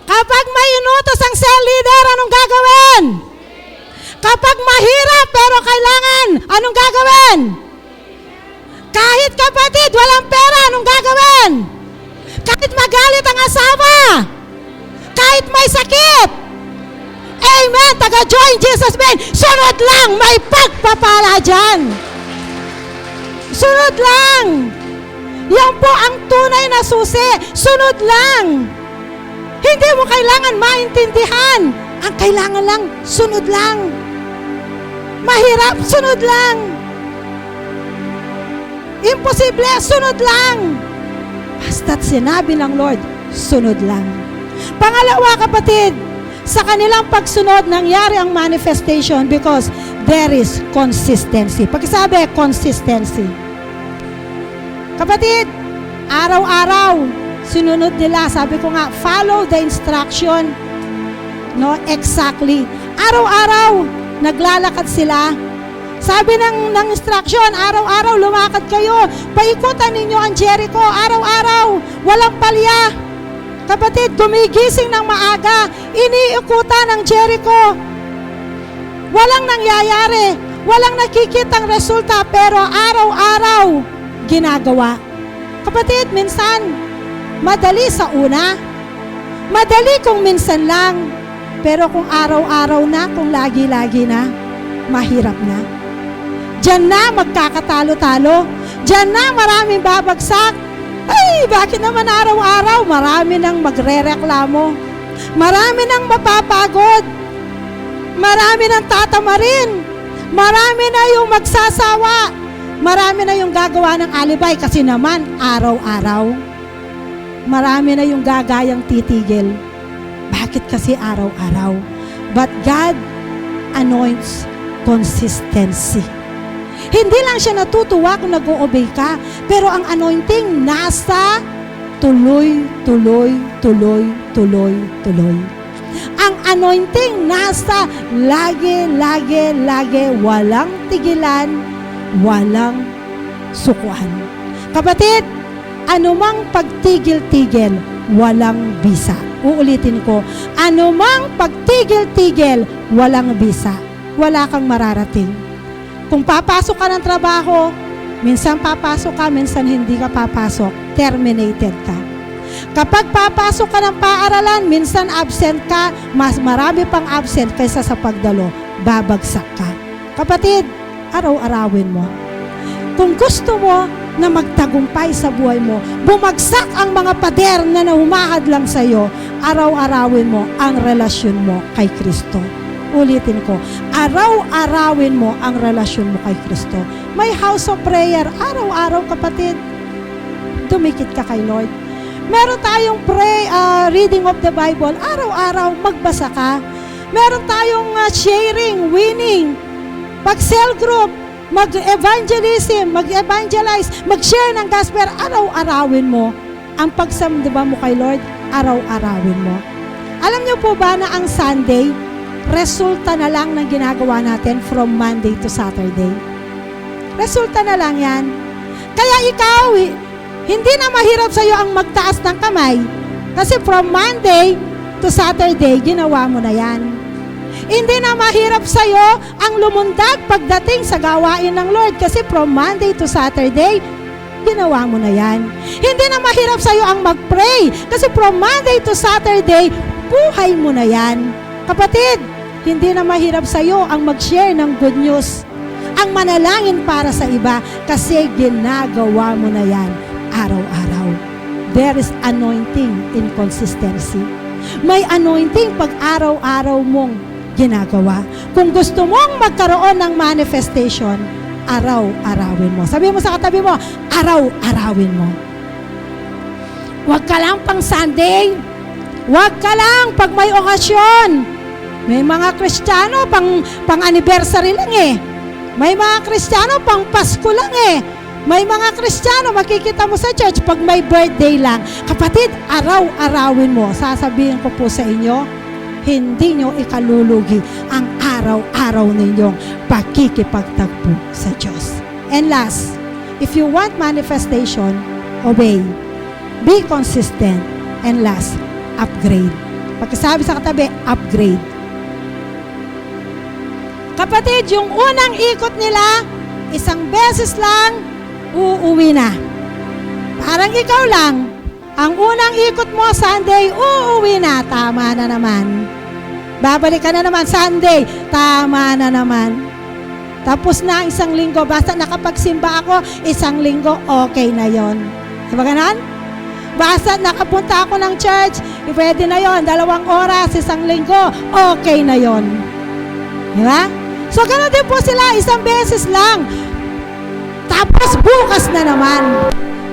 Kapag may inutos ang cell leader, anong gagawin? Kapag mahirap pero kailangan, anong gagawin? Kahit kapatid, walang pera, anong gagawin? Kahit magalit ang asawa, kahit may sakit, amen, taga-joy in Jesus' name, sunod lang, may pagpapala dyan. Sunod lang. Yan po ang tunay na susi. Sunod lang. Hindi mo kailangan maintindihan. Ang kailangan lang, sunod lang. Mahirap, sunod lang. Imposible, sunod lang. Basta't sinabi ng Lord, sunod lang. Pangalawa, kapatid, sa kanilang pagsunod, nangyari ang manifestation because there is consistency. Pagkasabi, consistency. Kapatid, araw-araw, sinunod nila. Sabi ko nga, follow the instruction. No, exactly. Araw-araw, naglalakad sila. Sabi ng instruction, araw-araw lumakad kayo. Paikutan ninyo ang Jericho. Araw-araw, walang palya. Kapatid, gumigising ng maaga. Iniikutan ang Jericho. Walang nangyayari. Walang nakikitang resulta. Pero araw-araw, ginagawa. Kapatid, minsan, madali sa una. Madali kung minsan lang. Pero kung araw-araw na, kung lagi-lagi na, mahirap na. Diyan na magkakatalo-talo. Diyan na maraming babagsak. Ay, bakit naman araw-araw? Marami nang magre-reklamo. Marami nang mapapagod. Marami nang tatamarin. Marami na yung magsasawa. Marami na yung gagawa ng alibay kasi naman araw-araw. Marami na yung gagayang titigil. Bakit kasi araw-araw? But God anoints consistency. Hindi lang siya natutuwa kung nag-o-obey ka, pero ang anointing nasa tuloy. Ang anointing nasa lagi, walang tigilan, walang sukuan. Kapatid, anumang pagtigil-tigil, walang bisa. Uulitin ko, anumang pagtigil-tigil, walang bisa. Wala kang mararating. Kung papasok ka ng trabaho, minsan papasok ka, minsan hindi ka papasok. Terminated ka. Kapag papasok ka ng paaralan, minsan absent ka, mas marami pang absent kaysa sa pagdalo, babagsak ka. Kapatid, araw-arawin mo. Kung gusto mo na magtagumpay sa buhay mo, bumagsak ang mga pader na humahad lang sa iyo, araw-arawin mo ang relasyon mo kay Kristo. Ulitin ko, araw-arawin mo ang relasyon mo kay Kristo. May house of prayer, araw-araw kapatid. Dumikit ka kay Lord. Meron tayong reading of the Bible, araw-araw magbasa ka. Meron tayong sharing, winning, pag-cell group, mag-evangelism, mag-evangelize, mag-share ng gospel, araw-arawin mo. Ang pagsamdiba mo kay Lord, araw-arawin mo. Alam niyo po ba na ang Sunday, resulta na lang ng ginagawa natin from Monday to Saturday. Resulta na lang yan. Kaya ikaw, hindi na mahirap sa iyo ang magtaas ng kamay. Kasi from Monday to Saturday, ginawa mo na yan. Hindi na mahirap sa iyo ang lumundag pagdating sa gawain ng Lord. Kasi from Monday to Saturday, ginawa mo na yan. Hindi na mahirap sa iyo ang mag-pray. Kasi from Monday to Saturday, buhay mo na yan. Kapatid, hindi na mahirap sa iyo ang mag-share ng good news, ang manalangin para sa iba, kasi ginagawa mo na yan araw-araw. There is anointing in consistency. May anointing pag araw-araw mong ginagawa. Kung gusto mong magkaroon ng manifestation, araw-arawin mo. Sabi mo sa katabi mo, araw-arawin mo. Huwag ka lang pang Sunday. Huwag ka lang pag may okasyon. May mga Kristiyano pang anniversary lang eh. May mga Kristiyano pang Pasko lang eh. May mga Kristiyano makikita mo sa church pag may birthday lang. Kapatid, araw-arawin mo. Sasabihin ko po sa inyo, hindi nyo ikalulugi ang araw-araw ninyong pagkikipagtagpo sa Diyos. And last, if you want manifestation, obey. Be consistent. And last, upgrade. Pagkasabi sa katabi, upgrade. Kapatid, yung unang ikot nila, isang beses lang, uuwi na. Parang ikaw lang, ang unang ikot mo, Sunday, uuwi na. Tama na naman. Babalik ka na naman, Sunday, tama na naman. Tapos na isang linggo, basta nakapagsimba ako, isang linggo, okay na yon. Diba ganon? Basta nakapunta ako ng church, pwede na yon, 2 oras, isang linggo, okay na yon. Diba? So, gano'n din po sila, isang beses lang. Tapos, bukas na naman.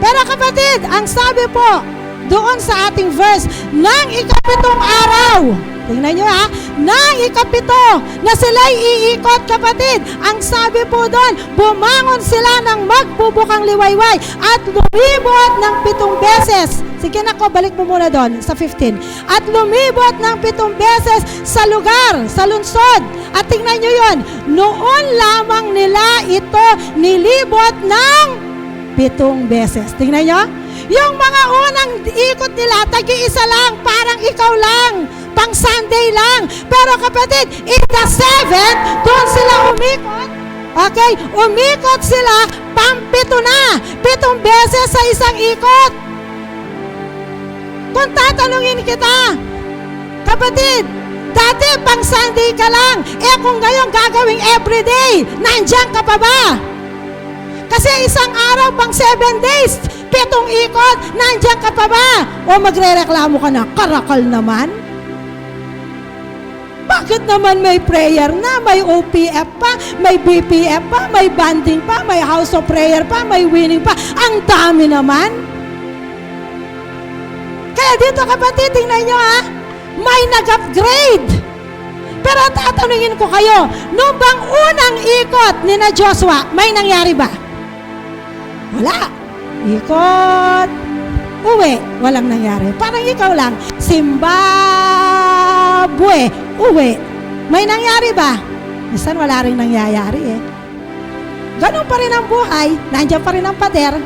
Pero kapatid, ang sabi po, doon sa ating verse, ng ikapitong araw. Tingnan nyo ha, ng ikapito na sila'y iikot, kapatid. Ang sabi po doon, bumangon sila ng magbubukang liwayway at lumibot ng 7 beses. Sige nako, balik mo muna doon sa 15. At lumibot ng 7 beses sa lugar, sa lungsod. At tingnan nyo yun, noon lamang nila ito nilibot ng 7 beses. Tingnan nyo, yung mga unang ikot nila, tagi-isa lang, parang ikaw lang, pang Sunday lang. Pero kapatid, in the 7th, doon sila umikot. Okay, umikot sila, pang-7 na. 7 beses sa isang ikot. Kung tatanungin kita, kapatid, dati pang Sunday ka lang, kung ngayon gagawing everyday, nandiyan ka pa ba? Kasi isang araw pang 7 days, 7 ikot, nandiyan ka pa ba? O magre-reklamo ka na, karakal naman? Bakit naman may prayer na, may OPF pa, may BPF pa, may banding pa, may house of prayer pa, may winning pa? Ang dami naman. Kaya dito kapatid, tingnan nyo ha, may nag-upgrade. Pero tatanungin ko kayo, nung bang unang ikot ni na Joshua, may nangyari ba? Wala. Ikot, uwi, walang nangyari. Parang ikaw lang, Zimbabwe, uwi. May nangyari ba? Minsan wala rin nangyayari eh. Ganun pa rin ang buhay, nandiyan pa rin ang pader,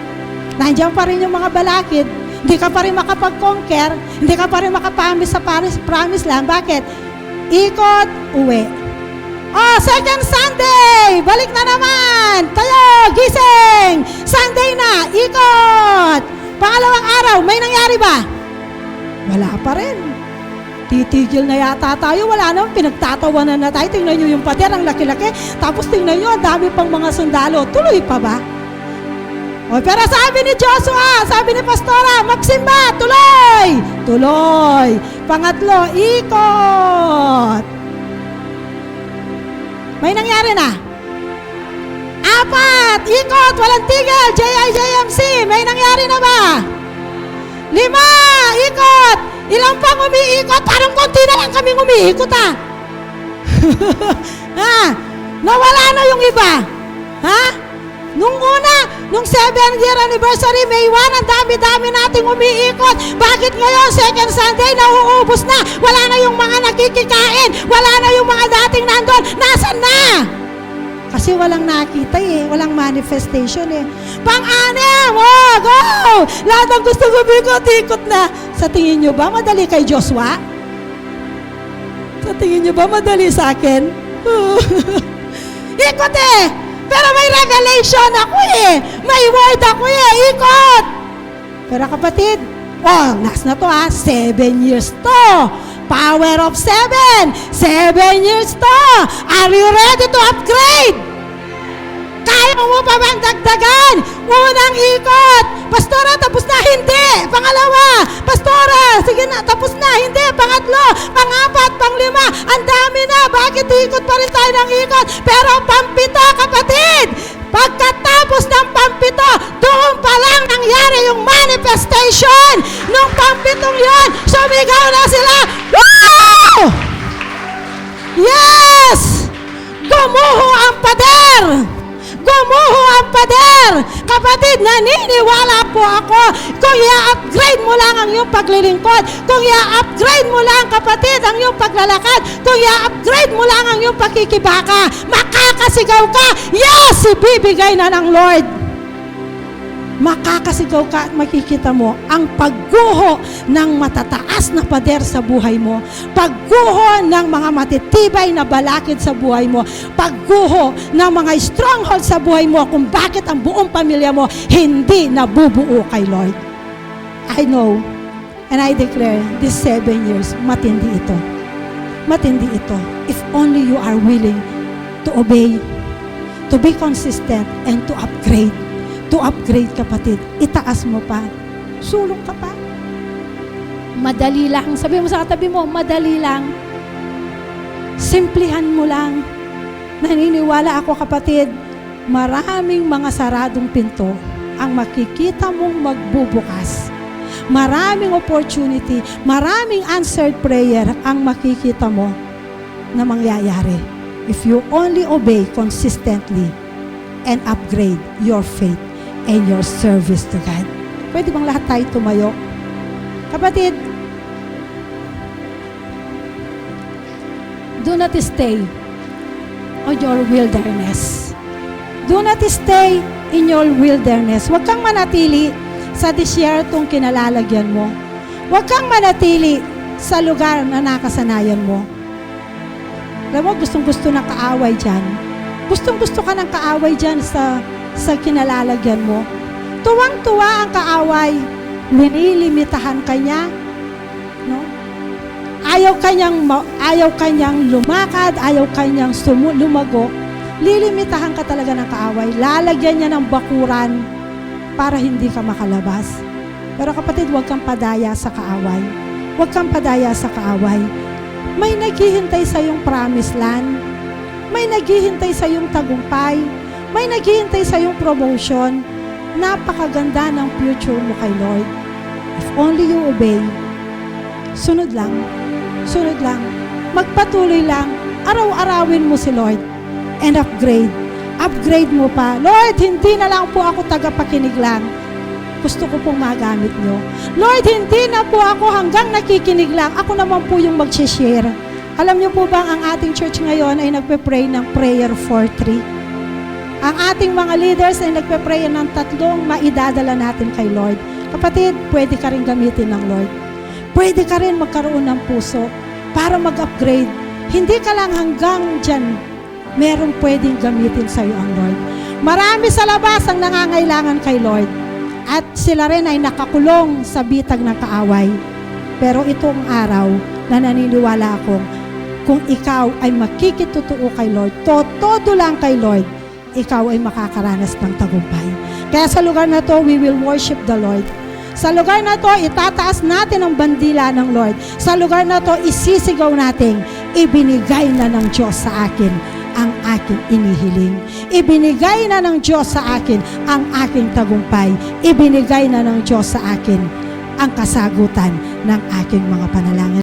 nandiyan pa rin yung mga balakid, hindi ka pa rin makapag-conquer, hindi ka pa rin makapamis sa promise land. Bakit? Ikot, uwi. Oh, second Sunday! Balik na naman! Tayo, gising! Sunday na, ikot! Pangalawang araw, may nangyari ba? Wala pa rin. Titigil na yata tayo, wala naman, pinagtatawanan na tayo. Tingnan nyo yung pader, ang laki-laki. Tapos tingnan nyo, ang dami pang mga sundalo. Tuloy pa ba? O, pero sabi ni Joshua, sabi ni Pastora, magsimba, tuloy! Tuloy! Pangatlo, ikot! May nangyari na. 4, ikot, walang tigil, JIJMC, may nangyari na ba? 5, ikot, ilang pang umiikot, parang konti na lang kaming umiikot ha. Ha? Nawala na yung iba. Ha? Nung una, nung 7th year anniversary, May 1, ang dami-dami nating umiikot. Bakit ngayon, second Sunday, nauubos na? Wala na yung mga nakikikain. Wala na yung mga dating nandun. Nasaan na? Kasi walang nakita eh. Walang manifestation eh. Pang-anim, oh, go! Lahat ng gusto umikot-ikot na. Sa tingin nyo ba, madali kay Joshua? Sa tingin nyo ba, madali sa akin? Ikot eh! Pero may revelation ako eh. May word ako eh. Ikot. Pero kapatid, oh, last na to 7 years to. Power of 7. 7 years to. Are you ready to upgrade? Kaya mo pa bang dagdagan? Unang ikot. Pastora, tapos na? Hindi. Pangalawa. Pastora, sige na, tapos na? Hindi. Pangatlo. Pang-4, pang-5. Ang dami na. Bakit ikot pa rin tayo ng ikot? Pero pang-7, kapatid. Pagkatapos ng pang-7, doon pa lang nangyari yung manifestation. Nung pang-7 yun, sumigaw na sila. Wow! Yes! Gumuho ang pader! Gumuho ang pader! Kapatid, naniniwala po ako, kung i-upgrade mo lang ang iyong paglilingkod, kung i-upgrade mo lang, kapatid, ang iyong paglalakad, kung i-upgrade mo lang ang iyong pakikibaka, makakasigaw ka, yes, ibibigay na ng Lord. Makakasigaw ka at makikita mo ang pagguho ng matataas na pader sa buhay mo, pagguho ng mga matitibay na balakid sa buhay mo, pagguho ng mga stronghold sa buhay mo kung bakit ang buong pamilya mo hindi nabubuo kay Lord. I know and I declare this 7 years, matindi ito. Matindi ito. If only you are willing to obey, to be consistent, and to upgrade. To upgrade, kapatid. Itaas mo pa. Sulong ka pa. Madali lang. Sabi mo sa katabi mo, madali lang. Simplihan mo lang. Naniniwala ako, kapatid, maraming mga saradong pinto ang makikita mong magbubukas. maraming opportunity, maraming answered prayer ang makikita mo na mangyayari if you only obey consistently and upgrade your faith and your service to God. Pwede bang lahat tayo tumayo? Kapatid, do not stay on your wilderness. Do not stay in your wilderness. Huwag kang manatili sa disyertong kinalalagyan mo. Huwag kang manatili sa lugar na nakasanayan mo. Alam mo, gustong-gusto ng kaaway dyan. Gustong-gusto ka ng kaaway dyan sa kinalalagyan mo. Tuwang-tuwa ang kaaway. Linilimitahan ka niya. No? Ayaw kanyang lumakad, ayaw kanyang lumago. Lilimitahan ka talaga ng kaaway. Lalagyan niya ng bakuran para hindi ka makalabas. Pero kapatid, huwag kang padaya sa kaaway. Huwag kang padaya sa kaaway. May naghihintay sa iyong promised land. May naghihintay sa iyong tagumpay. May naghihintay sa iyong promotion. Napakaganda ng future mo kay Lord. If only you obey, sunod lang. Sunod lang. Magpatuloy lang. Araw-arawin mo si Lord. And upgrade. Upgrade mo pa. Lord, hindi na lang po ako tagapakinig lang. Gusto ko pong magamit nyo. Lord, hindi na po ako hanggang nakikinig lang. Ako naman po yung mag-share. Alam nyo po ba ang ating church ngayon ay nagpe-pray ng prayer for 3? Ang ating mga leaders ay nagpe-pray ng 3 maidadala natin kay Lord. Kapatid, pwede ka rin gamitin ng Lord. Pwede ka rin magkaroon ng puso para mag-upgrade. Hindi ka lang hanggang dyan. Meron pwedeng gamitin sa iyo ang Lord. Marami sa labas ang nangangailangan kay Lord. At sila rin ay nakakulong sa bitag ng kaaway. Pero itong araw na naniniwala akong kung ikaw ay makikitutuo kay Lord, todo lang kay Lord, ikaw ay makakaranas ng tagumpay. Kaya sa lugar na to, we will worship the Lord. Sa lugar na to, itataas natin ang bandila ng Lord. Sa lugar na to, isisigaw natin, ibinigay na ng Diyos sa akin ang aking inihiling. Ibinigay na ng Diyos sa akin ang aking tagumpay. Ibinigay na ng Diyos sa akin ang kasagutan ng aking mga panalangin.